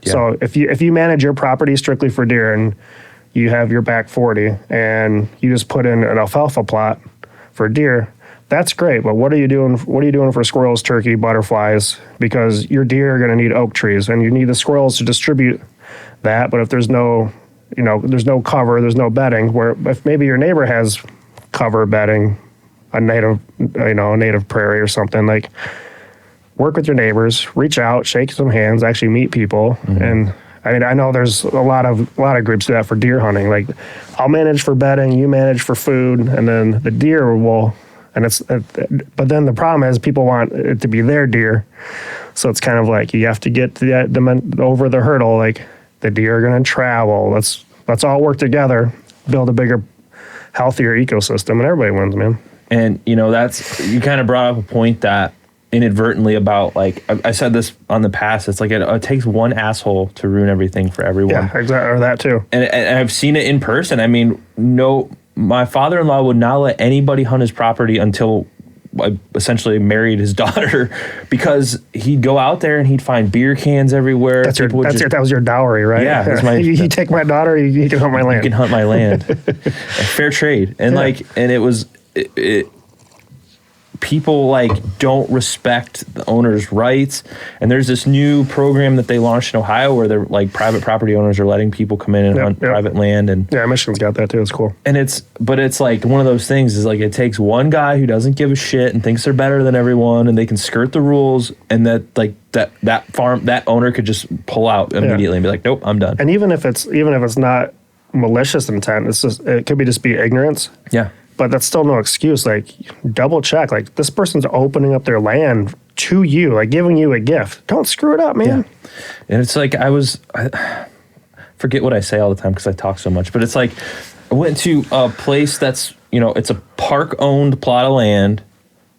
Yeah. So if you manage your property strictly for deer, and you have your back 40 and you just put in an alfalfa plot for deer, that's great. But what are you doing for squirrels, turkey, butterflies? Because your deer are going to need oak trees, and you need the squirrels to distribute that. But if there's no cover, there's no bedding, where if maybe your neighbor has cover bedding, a native prairie or something, like, work with your neighbors, reach out, shake some hands, actually meet people. And I mean, I know there's a lot of groups do that for deer hunting. Like, I'll manage for bedding, you manage for food, and then the deer will. And but then the problem is people want it to be their deer, so it's kind of like you have to get the over the hurdle. Like, the deer are going to travel. Let's all work together, build a bigger, healthier ecosystem, and everybody wins, man. And you kind of brought up a point that inadvertently about, like, I said this on the past. It's like it takes one asshole to ruin everything for everyone. Yeah, exactly, or that too. And I've seen it in person. I mean, my father-in-law would not let anybody hunt his property until I essentially married his daughter, because he'd go out there and he'd find beer cans everywhere. That was your dowry, right? Yeah. That's you take my daughter, you can hunt my land. You can hunt my land. Fair trade. And it was people like don't respect the owner's rights. And there's this new program that they launched in Ohio where they're like private property owners are letting people come in and hunt private land. And yeah, Michigan's got that too. It's cool. And it's like one of those things is like, it takes one guy who doesn't give a shit and thinks they're better than everyone, and they can skirt the rules, and that owner could just pull out immediately and be like, nope, I'm done. And even if it's not malicious intent, it could just be ignorance. Yeah. But that's still no excuse. Like, double check. Like, this person's opening up their land to you, like giving you a gift. Don't screw it up, man. Yeah. And it's like I forget what I say all the time because I talk so much. But it's like I went to a place that's, it's a park-owned plot of land,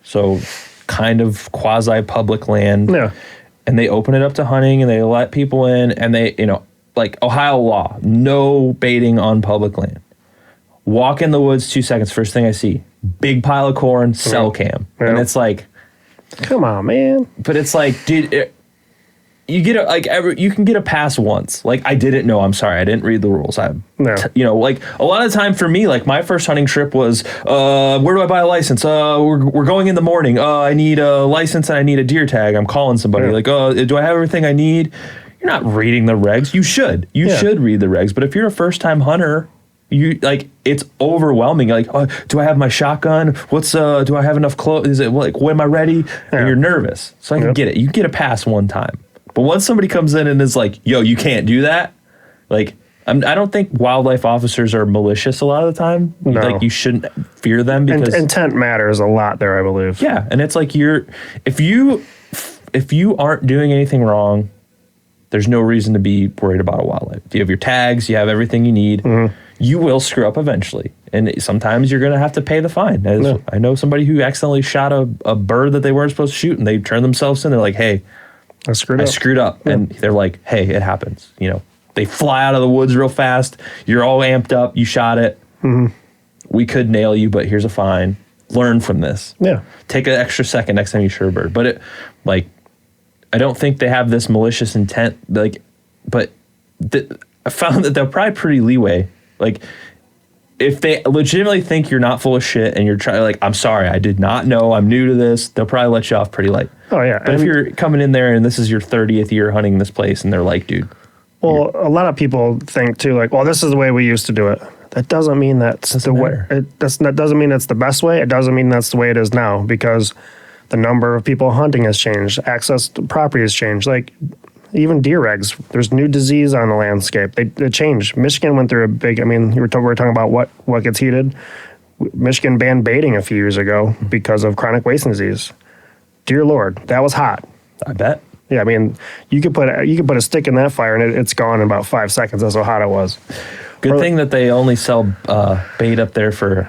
so kind of quasi-public land. Yeah. And they open it up to hunting, and they let people in, and they, like Ohio law, no baiting on public land. Walk in the woods, 2 seconds. First thing I see, big pile of corn, cell cam. Yeah. And it's like, come on, man. But it's like, dude, you can get a pass once. Like, I didn't know. I'm sorry, I didn't read the rules. Like a lot of the time for me, like my first hunting trip was, where do I buy a license? We're going in the morning. I need a license and I need a deer tag. I'm calling somebody. Like, do I have everything I need? You're not reading the regs. You should. You should read the regs. But if you're a first time hunter, it's overwhelming. Like, do I have my shotgun? Do I have enough clothes? Is it like, when am I ready? And you're nervous. So I can get it. You get a pass one time. But once somebody comes in and is like, yo, you can't do that. Like, I don't think wildlife officers are malicious a lot of the time. No. Like, you shouldn't fear them because intent matters a lot there, I believe. Yeah. And it's like if you aren't doing anything wrong, there's no reason to be worried about a wildlife. If you have your tags, you have everything you need, you will screw up eventually. And sometimes you're going to have to pay the fine. I know somebody who accidentally shot a bird that they weren't supposed to shoot, and they turned themselves in. They're like, hey, I screwed up. Yeah. And they're like, hey, it happens. They fly out of the woods real fast. You're all amped up. You shot it. Mm-hmm. We could nail you, but here's a fine. Learn from this. Yeah. Take an extra second next time you shoot a bird. But I don't think they have this malicious intent. I found that they're probably pretty leeway. Like, if they legitimately think you're not full of shit and you're trying, like, I'm sorry, I did not know, I'm new to this, they'll probably let you off pretty light. Oh, yeah. But if you're coming in there and this is your 30th year hunting this place and they're like, dude. Well, a lot of people think too, like, well, this is the way we used to do it. That doesn't mean that's the way. That doesn't mean it's the best way. It doesn't mean that's the way it is now, because the number of people hunting has changed. Access to property has changed. Like, even deer regs, there's new disease on the landscape. They changed. Michigan went through a big, we were talking about what gets heated. Michigan banned baiting a few years ago because of chronic wasting disease. Dear Lord, that was hot. I bet. Yeah, you could put a stick in that fire and it's gone in about 5 seconds. That's how hot it was. Good thing that they only sell bait up there for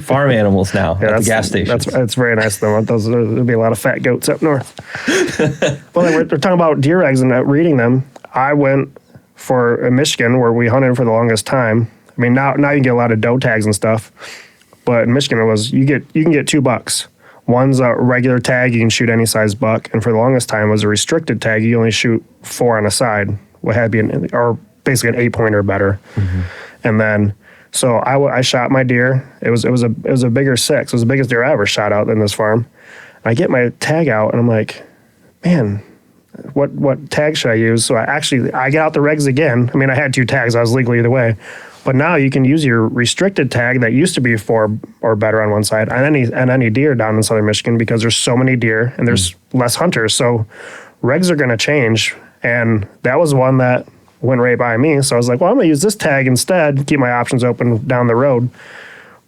farm animals now at the gas station. That's very nice of them. There'll be a lot of fat goats up north. Well, we're talking about deer eggs and reading them. I went for Michigan, where we hunted for the longest time. Now you can get a lot of doe tags and stuff, but in Michigan you can get $2. One's a regular tag, you can shoot any size buck, and for the longest time was a restricted tag. You only shoot 4 on a side. What had to be basically an 8-pointer better. Mm-hmm. And then, so I shot my deer. It was a bigger 6. It was the biggest deer I ever shot out in this farm. And I get my tag out and I'm like, man, what tag should I use? So I get out the regs again. I had 2 tags. I was legal either way. But now you can use your restricted tag that used to be 4 or better on one side on any deer down in southern Michigan, because there's so many deer and there's less hunters. So regs are going to change. And that was one that went right by me. So I was like, well, I'm going to use this tag instead, keep my options open down the road.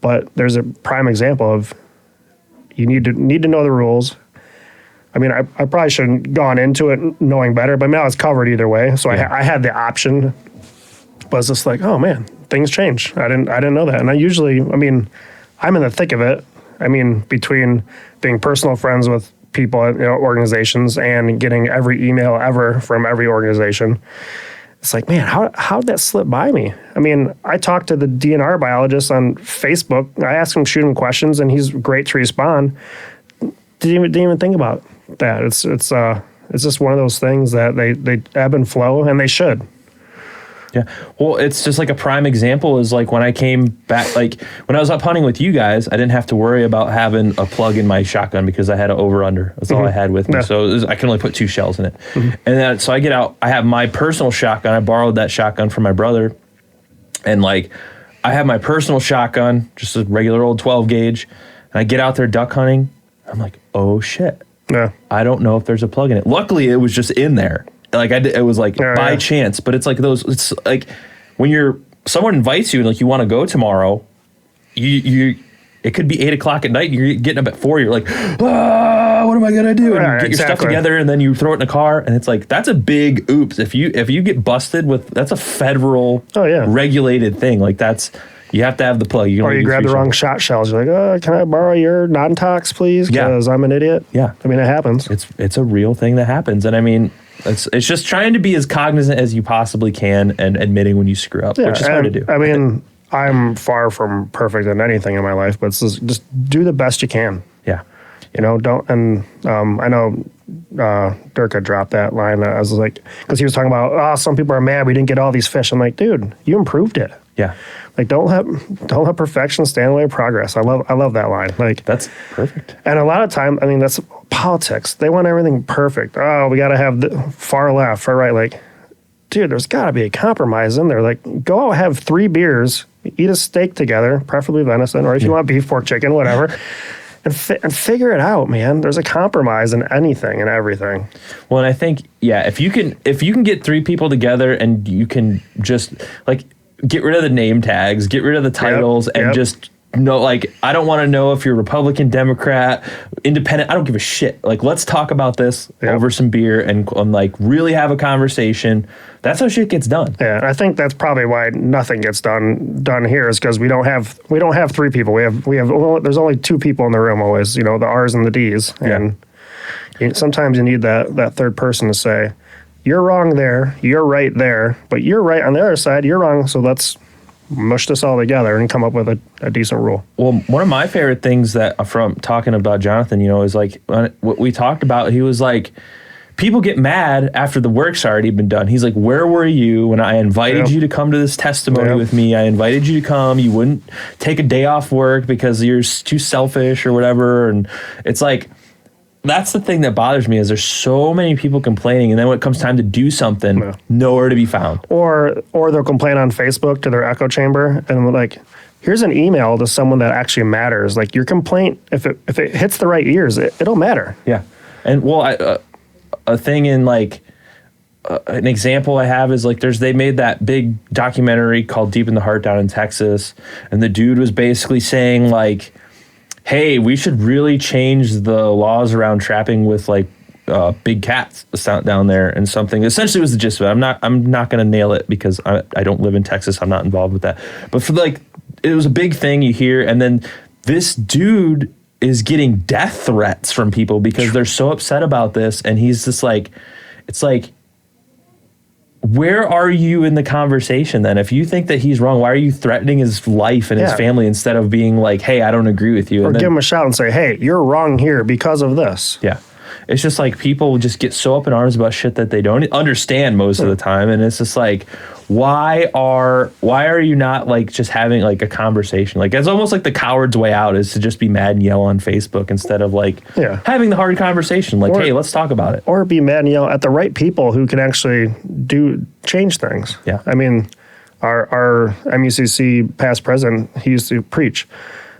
But there's a prime example of you need to know the rules. I mean, I probably shouldn't have gone into it knowing better, but I mean, I was covered either way. So I had the option, but it's just like, oh man, things change. I didn't know that. And I'm in the thick of it. I mean, between being personal friends with people at organizations and getting every email ever from every organization, it's like, man, how'd that slip by me? I mean, I talked to the DNR biologist on Facebook. I asked him, shoot him questions, and he's great to respond. Didn't even think about that. It's just one of those things that they ebb and flow, and they should. Yeah. Well, it's just like a prime example is like when I came back, like when I was up hunting with you guys, I didn't have to worry about having a plug in my shotgun because I had an over-under. That's all I had with me. Yeah. So I can only put 2 shells in it. And then, so I get out, I have my personal shotgun. I borrowed that shotgun from my brother. And like, I have my personal shotgun, just a regular old 12 gauge. And I get out there duck hunting. I'm like, oh shit. Yeah. I don't know if there's a plug in it. Luckily, it was just in there. Like it was like by chance, but it's like it's like when someone invites you and like you want to go tomorrow, it could be 8 o'clock at night and you're getting up at 4. You're like, what am I gonna do? And you get your stuff together and then you throw it in a car, and it's like that's a big oops. If you get busted with, that's a federal regulated thing. Like you have to have the plug. Or you grab the wrong shot shells. You're like, can I borrow your non-tox, please? Because I'm an idiot. Yeah. I mean, it happens. It's a real thing that happens. And I mean, it's just trying to be as cognizant as you possibly can and admitting when you screw up, which is hard to do. I mean, I'm far from perfect in anything in my life, but it's just do the best you can. Yeah. Don't, and I know Durka dropped that line. I was like, because he was talking about, some people are mad we didn't get all these fish. I'm like, dude, you improved it. Yeah. Like, don't let perfection stand in the way of progress. I love that line. Like, that's perfect. And a lot of time, I mean, that's politics. They want everything perfect. Oh, we got to have the far left, far right. Like, dude, there's got to be a compromise in there. Like, go out, have 3 beers, eat a steak together, preferably venison, or if you want beef, pork, chicken, whatever. And figure it out, man. There's a compromise in anything and everything. Well, and I think, if you can get 3 people together and you can just like get rid of the name tags, get rid of the titles, and just know, like, I don't want to know if you're Republican, Democrat, Independent. I don't give a shit. Like, let's talk about this over some beer and like really have a conversation. That's how shit gets done. Yeah, and I think that's probably why nothing gets done here is because we don't have 3 people. We have there's only 2 people in the room always. The R's and the D's, and sometimes you need that third person to say, you're wrong there, you're right there, but you're right on the other side, you're wrong, so let's mush this all together and come up with a decent rule. Well, one of my favorite things that from talking about Jonathan, is like what we talked about, he was like, people get mad after the work's already been done. He's like, where were you when I invited you to come to this testimony with me? I invited you to come. You wouldn't take a day off work because you're too selfish or whatever. And it's like, that's the thing that bothers me is there's so many people complaining, and then when it comes time to do something, nowhere to be found. Or they'll complain on Facebook to their echo chamber, and like, here's an email to someone that actually matters. Like, your complaint, if it hits the right ears, it'll matter. Yeah, and well, a thing in like an example I have is like they made that big documentary called Deep in the Heart down in Texas, and the dude was basically saying like, hey, we should really change the laws around trapping with like big cats down there, and something essentially was the gist of it. I'm not going to nail it because I don't live in Texas. I'm not involved with that. But for like, it was a big thing you hear, and then this dude is getting death threats from people because they're so upset about this, and he's just like, it's like, where are you in the conversation then? If you think that he's wrong, why are you threatening his life and his family instead of being like, hey, I don't agree with you? Or give him a shout and say, hey, you're wrong here because of this. Yeah. It's just like people just get so up in arms about shit that they don't understand most of the time. And it's just like, why are you not like just having like a conversation? Like, it's almost like the coward's way out is to just be mad and yell on Facebook instead of like having the hard conversation. Like, hey, let's talk about it. Or be mad and yell at the right people who can actually change things. Yeah. I mean, Our MUCC past president, he used to preach,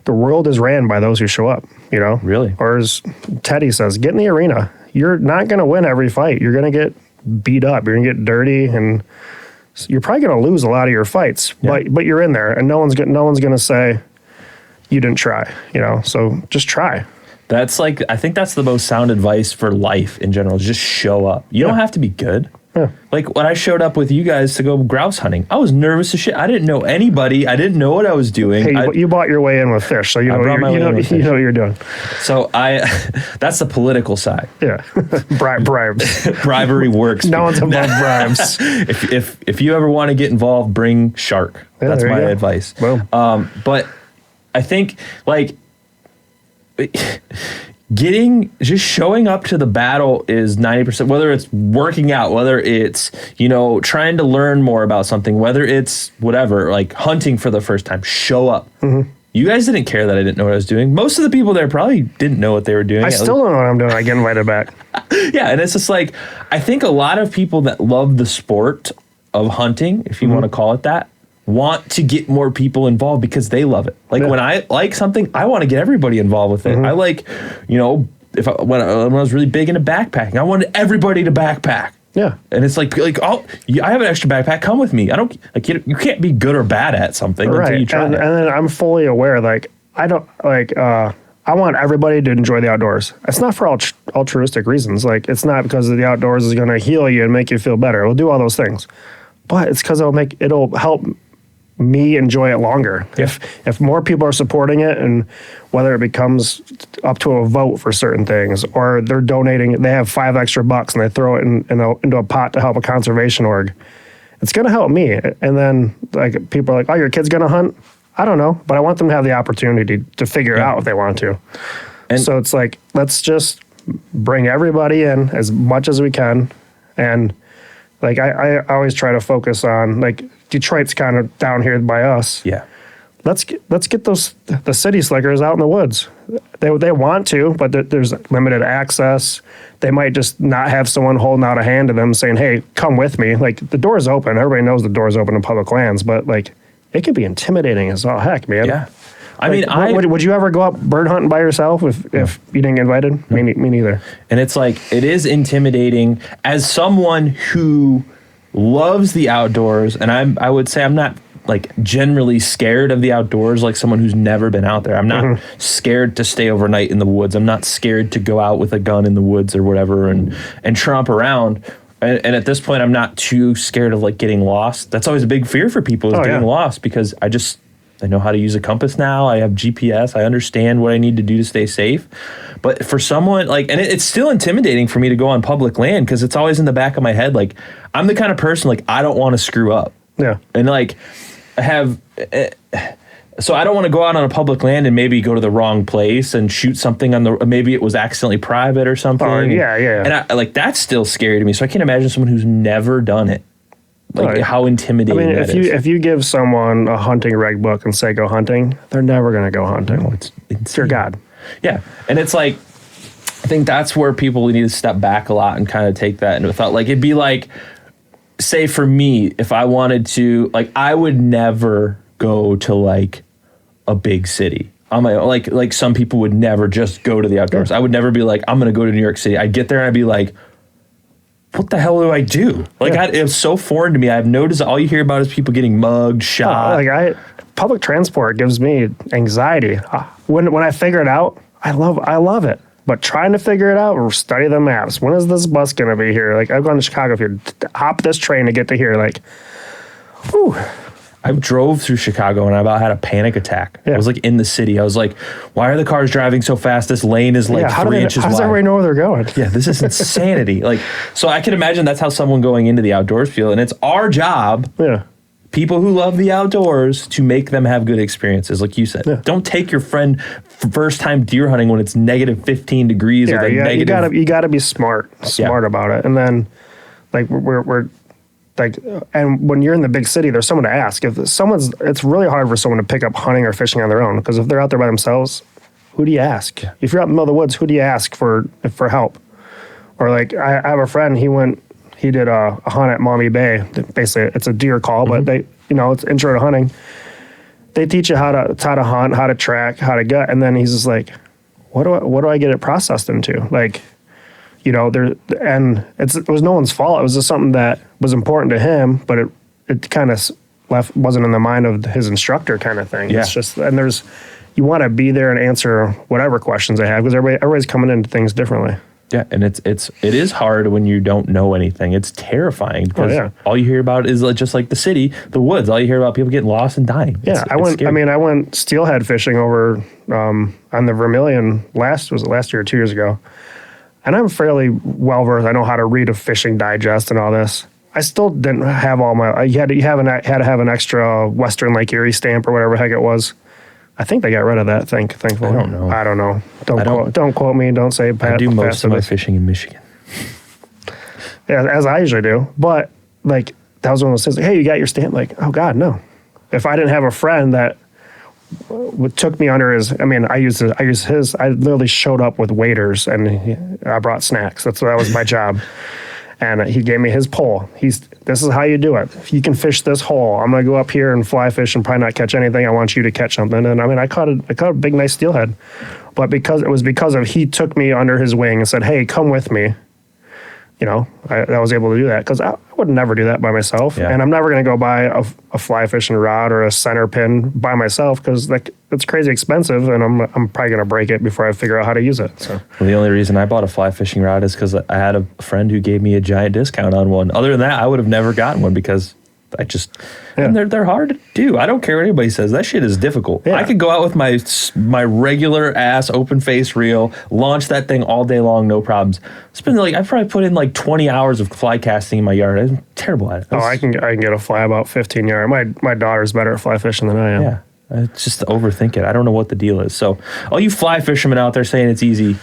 the world is ran by those who show up, you know? Really? Or as Teddy says, get in the arena. You're not going to win every fight. You're going to get beat up. You're going to get dirty, and you're probably going to lose a lot of your fights, but you're in there, and no one's going to say you didn't try, you know? So just try. That's like, I think that's the most sound advice for life in general. Just show up. You don't have to be good. Yeah. Like when I showed up with you guys to go grouse hunting, I was nervous as shit. I didn't know anybody. I didn't know what I was doing. Hey, you bought your way in with fish, so you know what you're doing. So that's the political side. Yeah, bribes. Bribery works. No one's above bribes. If you ever want to get involved, bring shark. That's my advice. Boom. But I think like just showing up to the battle is 90%, whether it's working out, whether it's, trying to learn more about something, whether it's whatever, like hunting for the first time, show up. Mm-hmm. You guys didn't care that I didn't know what I was doing. Most of the people there probably didn't know what they were doing. I still don't know what I'm doing. I get invited back. Yeah, and it's just like, I think a lot of people that love the sport of hunting, if you want to call it that, want to get more people involved because they love it. Like when I like something, I want to get everybody involved with it. I like, when I was really big into backpacking, I wanted everybody to backpack. Yeah. And it's like, oh, I have an extra backpack. Come with me. I don't like you can't be good or bad at something until you try it. And then I'm fully aware, like I don't like. I want everybody to enjoy the outdoors. It's not for altruistic reasons. Like it's not because the outdoors is going to heal you and make you feel better. It'll do all those things, but it's because it'll help me enjoy it longer. Yeah. If more people are supporting it, and whether it becomes up to a vote for certain things, or they're donating, they have $5 extra and they throw it into a pot to help a conservation org, it's going to help me. And then like people are like, oh, your kid's going to hunt? I don't know, but I want them to have the opportunity to figure it out if they want to. And so it's like, let's just bring everybody in as much as we can. And like, I always try to focus on, like, Detroit's kind of down here by us. Yeah. Let's get the city slickers out in the woods. They want to, but there's limited access. They might just not have someone holding out a hand to them saying, hey, come with me. Like, the door's open. Everybody knows the door's open in public lands, but like, it can be intimidating as all heck, man. Yeah. Would you ever go up bird hunting by yourself if you didn't get invited? Me neither. And it's like, it is intimidating as someone who loves the outdoors. And I would say I'm not like generally scared of the outdoors, like someone who's never been out there. I'm not scared to stay overnight in the woods. I'm not scared to go out with a gun in the woods or whatever and tromp around. And at this point, I'm not too scared of like getting lost. That's always a big fear for people is getting lost, because I know how to use a compass now. I have GPS. I understand what I need to do to stay safe. But for someone like, and it's still intimidating for me to go on public land, because it's always in the back of my head. Like, I'm the kind of person, like, I don't want to screw up. Yeah. And like, so I don't want to go out on a public land and maybe go to the wrong place and shoot something maybe it was accidentally private or something. Yeah. And that's still scary to me. So I can't imagine someone who's never done it. Like how intimidating that is. If you give someone a hunting reg book and say go hunting, they're never going to go hunting. No, it's your God. Yeah. And it's like, I think that's where people need to step back a lot and kind of take that into thought. Like, it'd be like, say for me, if I wanted to, like, I would never go to like a big city on my own. Like some people would never just go to the outdoors. I would never be like, I'm going to go to New York City. I'd get there and I'd be like, what the hell do I do? Like, it was so foreign to me. I've noticed all you hear about is people getting mugged, shot. Public transport gives me anxiety. When I figure it out, I love it. But trying to figure it out or study the maps. When is this bus going to be here? Like, I've gone to Chicago here. Hop this train to get to here. Like, whew. I drove through Chicago and I about had a panic attack. Yeah. I was like in the city. I was like, why are the cars driving so fast? This lane is like 3 inches wide. How does everybody know where they're going? Yeah, this is insanity. Like, so I can imagine that's how someone going into the outdoors feel. And it's our job, people who love the outdoors, to make them have good experiences. Like you said, don't take your friend first time deer hunting when it's negative 15 degrees. You gotta be smart about it. And then like we're like, and when you're in the big city, there's someone to ask. It's really hard for someone to pick up hunting or fishing on their own, because if they're out there by themselves, who do you ask? If you're out in the middle of the woods, who do you ask for help? Or like, I have a friend, he did a hunt at Maumee Bay. Basically, it's a deer call, but it's intro to hunting. They teach you how to hunt, how to track, how to gut, and then he's just like, what do I get it processed into? Like, it was no one's fault. It was just something that was important to him, but it kind of wasn't in the mind of his instructor kind of thing. Yeah. It's just, and you want to be there and answer whatever questions they have, because everybody's coming into things differently. Yeah, and it is hard when you don't know anything. It's terrifying because all you hear about is just like the city, the woods. All you hear about people getting lost and dying. Yeah, I went steelhead fishing over on the Vermilion last year or 2 years ago, and I'm fairly well versed. I know how to read a fishing digest and all this. I still didn't have all my. You had to have an extra Western Lake Erie stamp or whatever the heck it was. I think they got rid of that. Thankfully. I don't know. Don't quote me. Don't say. I do most of my fishing in Michigan. Yeah, as I usually do. But like that was one of those things. Like, hey, you got your stamp? Like, oh God, no. If I didn't have a friend that took me under his, I used his. I literally showed up with waiters and I brought snacks. That was my job. And he gave me his pole. This is how you do it. If you can fish this hole, I'm gonna go up here and fly fish and probably not catch anything. I want you to catch something. And I caught a big nice steelhead, but because he took me under his wing and said, "Hey, come with me." I was able to do that because I would never do that by myself. Yeah. And I'm never going to go buy a fly fishing rod or a center pin by myself because it's crazy expensive, and I'm probably going to break it before I figure out how to use it. So well, the only reason I bought a fly fishing rod is because I had a friend who gave me a giant discount on one. Other than that, I would have never gotten one because and they're hard to do. I don't care what anybody says. That shit is difficult. Yeah. I could go out with my regular ass open face reel, launch that thing all day long, no problems. I've probably put in 20 hours of fly casting in my yard. I'm terrible at it. I can get a fly about 15 yards. My daughter's better at fly fishing than I am. Yeah, it's just overthink it. I don't know what the deal is. So all you fly fishermen out there saying it's easy,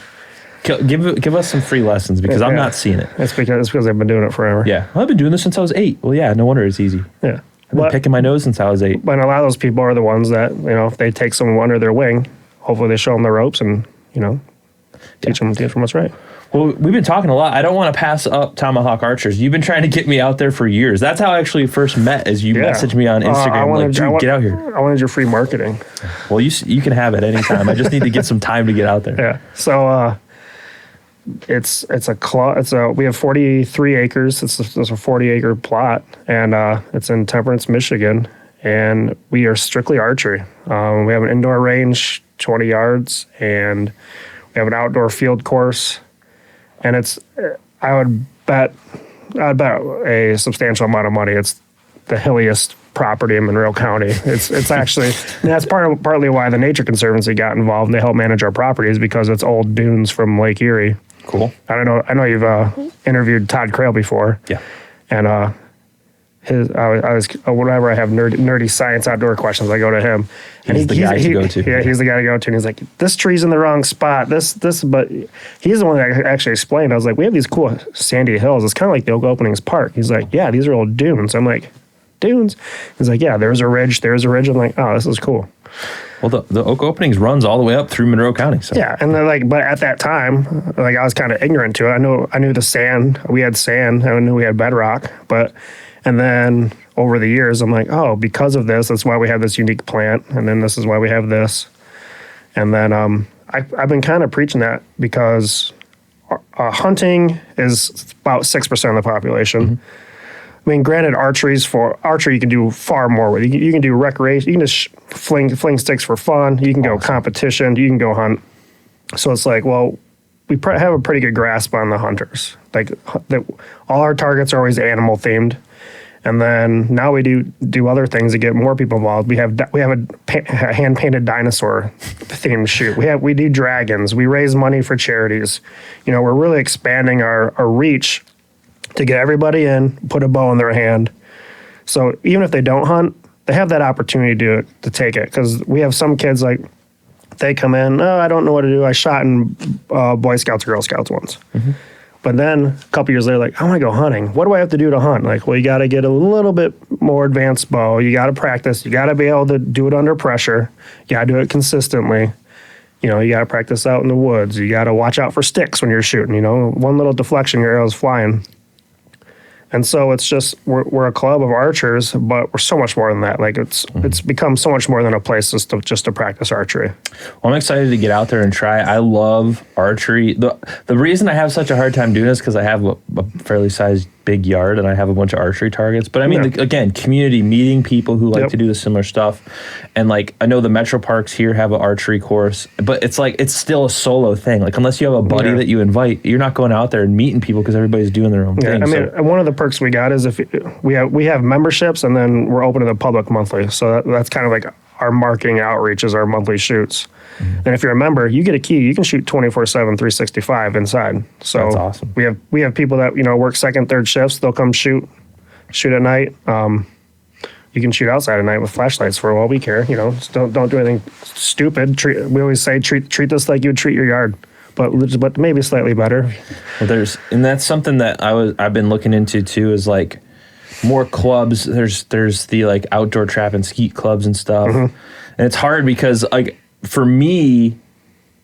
give us some free lessons because I'm not seeing it. It's because I've been doing it forever. Yeah. Well, I've been doing this since I was 8. Well, yeah, no wonder it's easy. Yeah. I've been picking my nose since I was 8. But a lot of those people are the ones that, if they take someone under their wing, hopefully they show them the ropes and, teach them what's right. Well, we've been talking a lot. I don't want to pass up Tomahawk Archers. You've been trying to get me out there for years. That's how I actually first met, as you messaged me on Instagram. Dude, get out here. I wanted your free marketing. Well, you can have it anytime. I just need to get some time to get out there. Yeah. So, we have 43 acres. It's a 40-acre plot, and it's in Temperance, Michigan, and we are strictly archery. We have an indoor range, 20 yards, and we have an outdoor field course, and I would bet a substantial amount of money. It's the hilliest property in Monroe County. It's actually, and that's partly why the Nature Conservancy got involved and they help manage our properties, because it's old dunes from Lake Erie. Cool. I know you've interviewed Todd Crail before. Yeah. And I was whenever I have nerdy science outdoor questions, I go to him. He's the guy to go to. Yeah, he's the guy to go to. And he's like, this tree's in the wrong spot. But he's the one that actually explained. I was like, we have these cool sandy hills. It's kind of like the Oak Openings Park. He's like, yeah, these are old dunes. I'm like, dunes? He's like, yeah, there's a ridge. I'm like, oh, this is cool. Well, the Oak Openings runs all the way up through Monroe County. So. Yeah, and then but at that time, I was kind of ignorant to it. I knew the sand. We had sand. I knew we had bedrock. And then over the years, I'm like, oh, because of this, that's why we have this unique plant, and then this is why we have this. And then I've been kind of preaching that because hunting is about 6% of the population. Mm-hmm. I mean, granted, archery you can do far more with. You can do recreation. You can just fling sticks for fun. You can go competition. You can go hunt. So it's like, well, we have a pretty good grasp on the hunters. All our targets are always animal themed, and then now we do other things to get more people involved. We have a hand painted dinosaur themed shoot. We do dragons. We raise money for charities. We're really expanding our reach to get everybody in, put a bow in their hand. So even if they don't hunt, they have that opportunity to take it. Because we have some kids, they come in, oh, I don't know what to do. I shot in Boy Scouts or Girl Scouts once. Mm-hmm. But then a couple years later, I want to go hunting. What do I have to do to hunt? Well, you got to get a little bit more advanced bow. You got to practice. You got to be able to do it under pressure. You got to do it consistently. You got to practice out in the woods. You got to watch out for sticks when you're shooting. One little deflection, your arrow's flying. And so it's just we're a club of archers, but we're so much more than that. Like it's become so much more than a place just to practice archery. Well, I'm excited to get out there and try. I love archery. The reason I have such a hard time doing this because I have a fairly sized big yard and I have a bunch of archery targets. But I mean, again, community, meeting people who like to do the similar stuff. And like, I know the metro parks here have an archery course, but it's like, it's still a solo thing. Like, unless you have a buddy that you invite, you're not going out there and meeting people because everybody's doing their own thing. I mean, one of the perks we got is if we have memberships and then we're open to the public monthly. So that's kind of like our marketing outreach is our monthly shoots. And if you're a member, you get a key. You can shoot 24/7, 365 inside. So that's awesome. We have people that work second, third shifts. They'll come shoot at night. You can shoot outside at night with flashlights for all we care. Just don't do anything stupid. We always say treat this like you would treat your yard, but maybe slightly better. Well, and that's something that I've been looking into too. Is like more clubs. There's the like outdoor trap and skeet clubs and stuff, and it's hard because like. For me,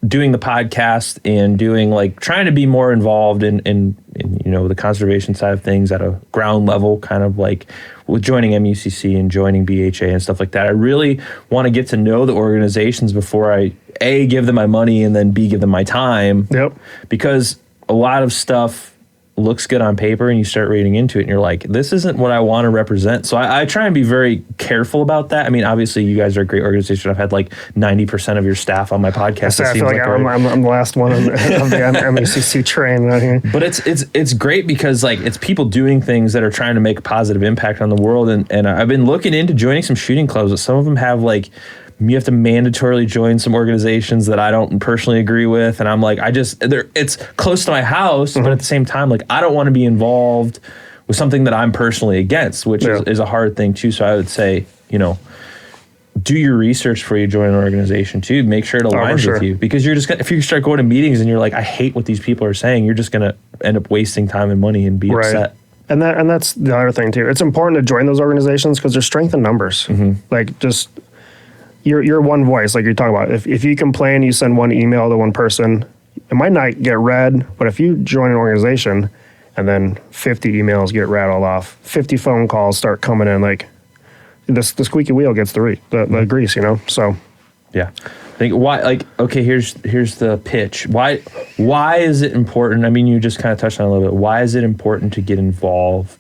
doing the podcast and doing like trying to be more involved in the conservation side of things at a ground level, kind of like with joining MUCC and joining BHA and stuff like that. I really want to get to know the organizations before I A, give them my money and then B, give them my time. Yep. Because a lot of stuff looks good on paper and you start reading into it and you're like, this isn't what I want to represent. So I try and be very careful about that. I mean, obviously you guys are a great organization. I've had like 90% of your staff on my podcast. I feel like I'm the last one of the MUCC train out here. But it's great because like it's people doing things that are trying to make a positive impact on the world. And I've been looking into joining some shooting clubs. Some of them have like, you have to mandatorily join some organizations that I don't personally agree with. And I'm like, it's close to my house, but at the same time, like I don't want to be involved with something that I'm personally against, which is a hard thing too. So I would say, do your research before you join an organization too. Make sure it aligns with you, because you're just gonna, if you start going to meetings and you're like, I hate what these people are saying, you're just going to end up wasting time and money and be upset. And that's the other thing too. It's important to join those organizations because there's strength in numbers. Like just, You're one voice, like you're talking about. If you complain, you send one email to one person, it might not get read, but if you join an organization and then 50 emails get rattled off, 50 phone calls start coming in, like the squeaky wheel gets the grease, So yeah. I think why, like, okay, here's the pitch. Why is it important? I mean, you just kind of touched on it a little bit. Why is it important to get involved?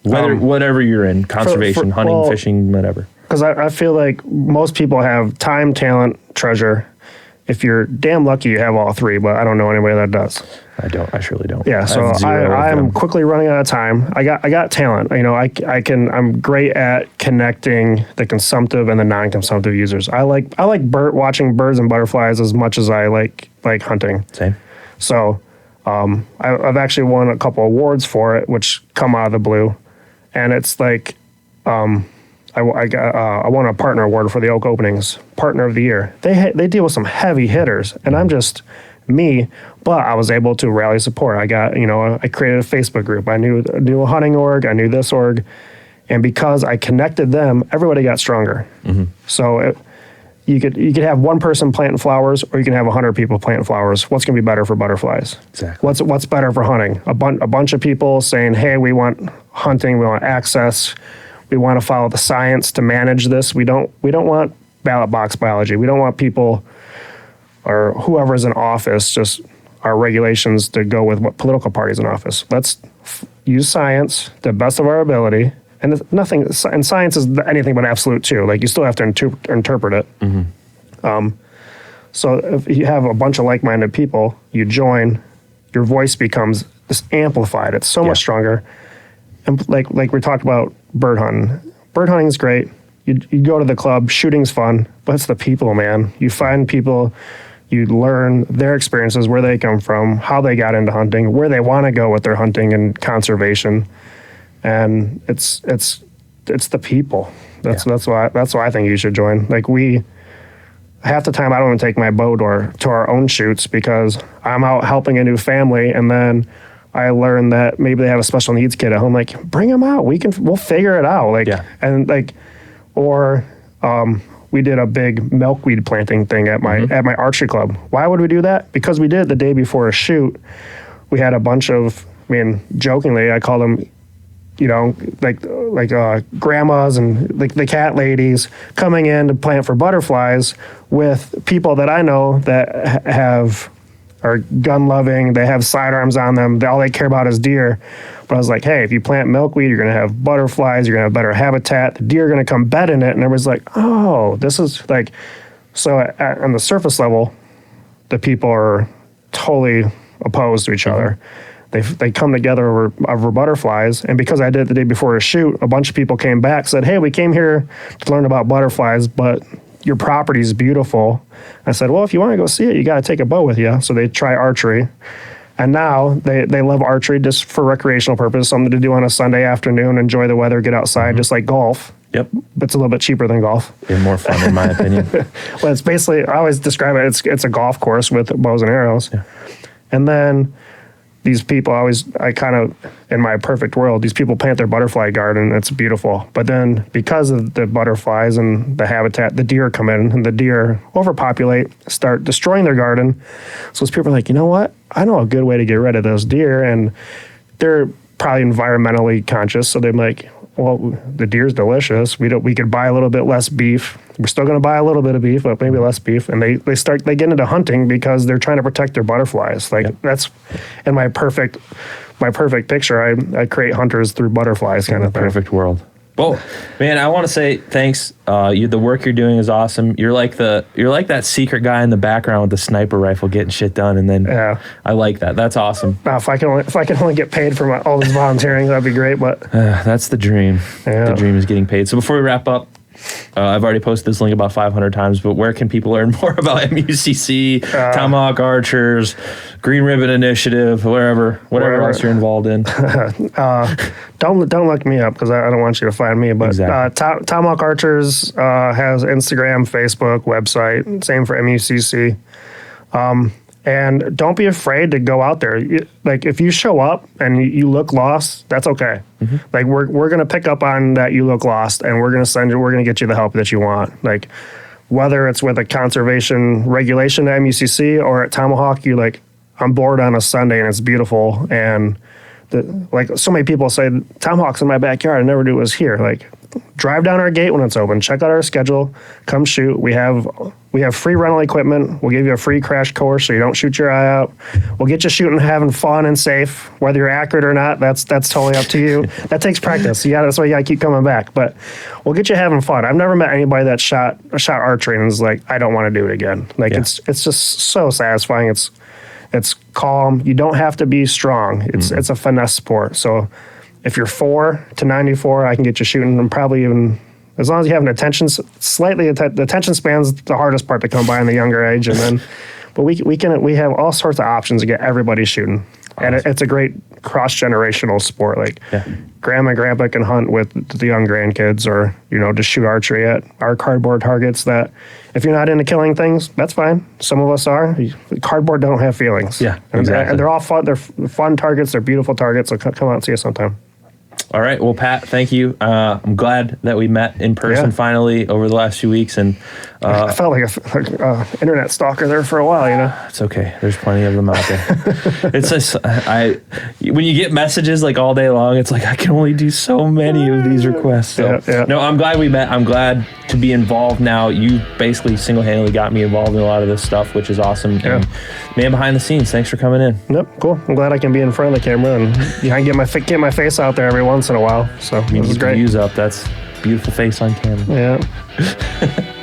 Whatever you're in, conservation, hunting, fishing, whatever. Because I feel like most people have time, talent, treasure. If you're damn lucky, you have all three, but I don't know anybody that does. I surely don't. Yeah, so I'm quickly running out of time. I got talent. I'm great at connecting the consumptive and the non-consumptive users. I like watching birds and butterflies as much as I like hunting. Same. So I've actually won a couple awards for it, which come out of the blue, and it's like. I won a partner award for the Oak Openings Partner of the Year. They deal with some heavy hitters, and I'm just me, but I was able to rally support. I created a Facebook group. I knew a hunting org. I knew this org, and because I connected them, everybody got stronger. So you could have one person planting flowers, or you can have 100 people planting flowers. What's going to be better for butterflies? Exactly. What's better for hunting? A bunch of people saying, "Hey, we want hunting. We want access." We want to follow the science to manage this. We don't want ballot box biology. We don't want people or whoever's in office, just our regulations to go with what political party's in office. Let's use science to the best of our ability. And science is anything but absolute too. Like you still have to interpret it. So if you have a bunch of like-minded people, you join, your voice becomes this amplified. It's so much stronger. And like we talked about bird hunting. Bird hunting is great. You go to the club, shooting's fun, but it's the people, man. You find people, you learn their experiences, where they come from, how they got into hunting, where they want to go with their hunting and conservation. And it's the people. That's why I think you should join. Like half the time I don't even take my bow to our own shoots because I'm out helping a new family, and then I learned that maybe they have a special needs kid at home. Like, bring them out. We'll figure it out. We did a big milkweed planting thing at my archery club. Why would we do that? Because we did it the day before a shoot. We had a bunch of, jokingly, I call them grandmas and like the cat ladies coming in to plant for butterflies with people that I know that are gun loving. They have sidearms on them. All they care about is deer. But I was like, hey, if you plant milkweed, you're going to have butterflies. You're going to have better habitat. The deer are going to come bed in it. And everybody's like, oh, this is like, so on the surface level, the people are totally opposed to each other. They come together over butterflies. And because I did it the day before a shoot, a bunch of people came back, said, hey, we came here to learn about butterflies, but your property is beautiful. I said, well, if you want to go see it, you got to take a bow with you. So they try archery. And now they love archery just for recreational purpose, something to do on a Sunday afternoon, enjoy the weather, get outside, just like golf. Yep. But it's a little bit cheaper than golf. And more fun, in my opinion. Well, it's basically, I always describe it, it's a golf course with bows and arrows. Yeah. And then these people in my perfect world, these people plant their butterfly garden. It's beautiful. But then because of the butterflies and the habitat, the deer come in and the deer overpopulate, start destroying their garden. So those people are like, you know what? I know a good way to get rid of those deer. And they're probably environmentally conscious. So they're like, well, the deer's delicious. We could buy a little bit less beef. We're still going to buy a little bit of beef, but maybe less beef. And they get into hunting because they're trying to protect their butterflies. Like that's in my perfect picture. I create hunters through butterflies kind of thing. Perfect world. Well, man, I want to say thanks. The work you're doing is awesome. You're like that secret guy in the background with the sniper rifle getting shit done, and then I like that. That's awesome. If I can only get paid for all this volunteering, that'd be great. But that's the dream. Yeah. The dream is getting paid. So before we wrap up, I've already posted this link about 500 times, but where can people learn more about MUCC, Tomahawk Archers, Green Ribbon Initiative, whatever else you're involved in? Don't look me up because I don't want you to find me. But exactly. Tomahawk Archers has Instagram, Facebook, website. Same for MUCC. And don't be afraid to go out there. Like if you show up and you look lost, that's okay. Mm-hmm. Like we're gonna pick up on that you look lost, and we're gonna get you the help that you want. Like whether it's with a conservation regulation at MUCC or at Tomahawk, you're like, I'm bored on a Sunday and it's beautiful, and like so many people say, Tomahawk's in my backyard. I never knew it was here. Like drive down our gate when it's open. Check out our schedule. Come shoot. We have free rental equipment. We'll give you a free crash course so you don't shoot your eye out. We'll get you shooting, having fun and safe. Whether you're accurate or not, that's totally up to you. That takes practice. That's why you gotta keep coming back. But we'll get you having fun. I've never met anybody that shot archery and was like, I don't want to do it again. Like it's just so satisfying. It's calm. You don't have to be strong. It's a finesse sport. So if you're 4 to 94, I can get you shooting, and probably even as long as you have an attention the attention span's the hardest part to come by in the younger age, and then but we have all sorts of options to get everybody shooting. Awesome. And it's a great cross-generational sport. Like grandma and grandpa can hunt with the young grandkids, or just shoot archery at our cardboard targets. That if you're not into killing things, that's fine. Some of us are. Cardboard don't have feelings. Yeah, exactly. And they're all fun. They're fun targets. They're beautiful targets. So come out and see us sometime. All right. Well, Pat, thank you. I'm glad that we met in person finally over the last few weeks. And I felt like an internet stalker there for a while, It's okay. There's plenty of them out there. It's just, when you get messages like all day long, it's like, I can only do so many of these requests. So, no, I'm glad we met. I'm glad to be involved now. You basically single-handedly got me involved in a lot of this stuff, which is awesome. Yeah. And man behind the scenes, thanks for coming in. Yep, cool. I'm glad I can be in front of the camera and I can get my face out there every once in a while. So this is great. Views up. That's beautiful face on camera. Yeah.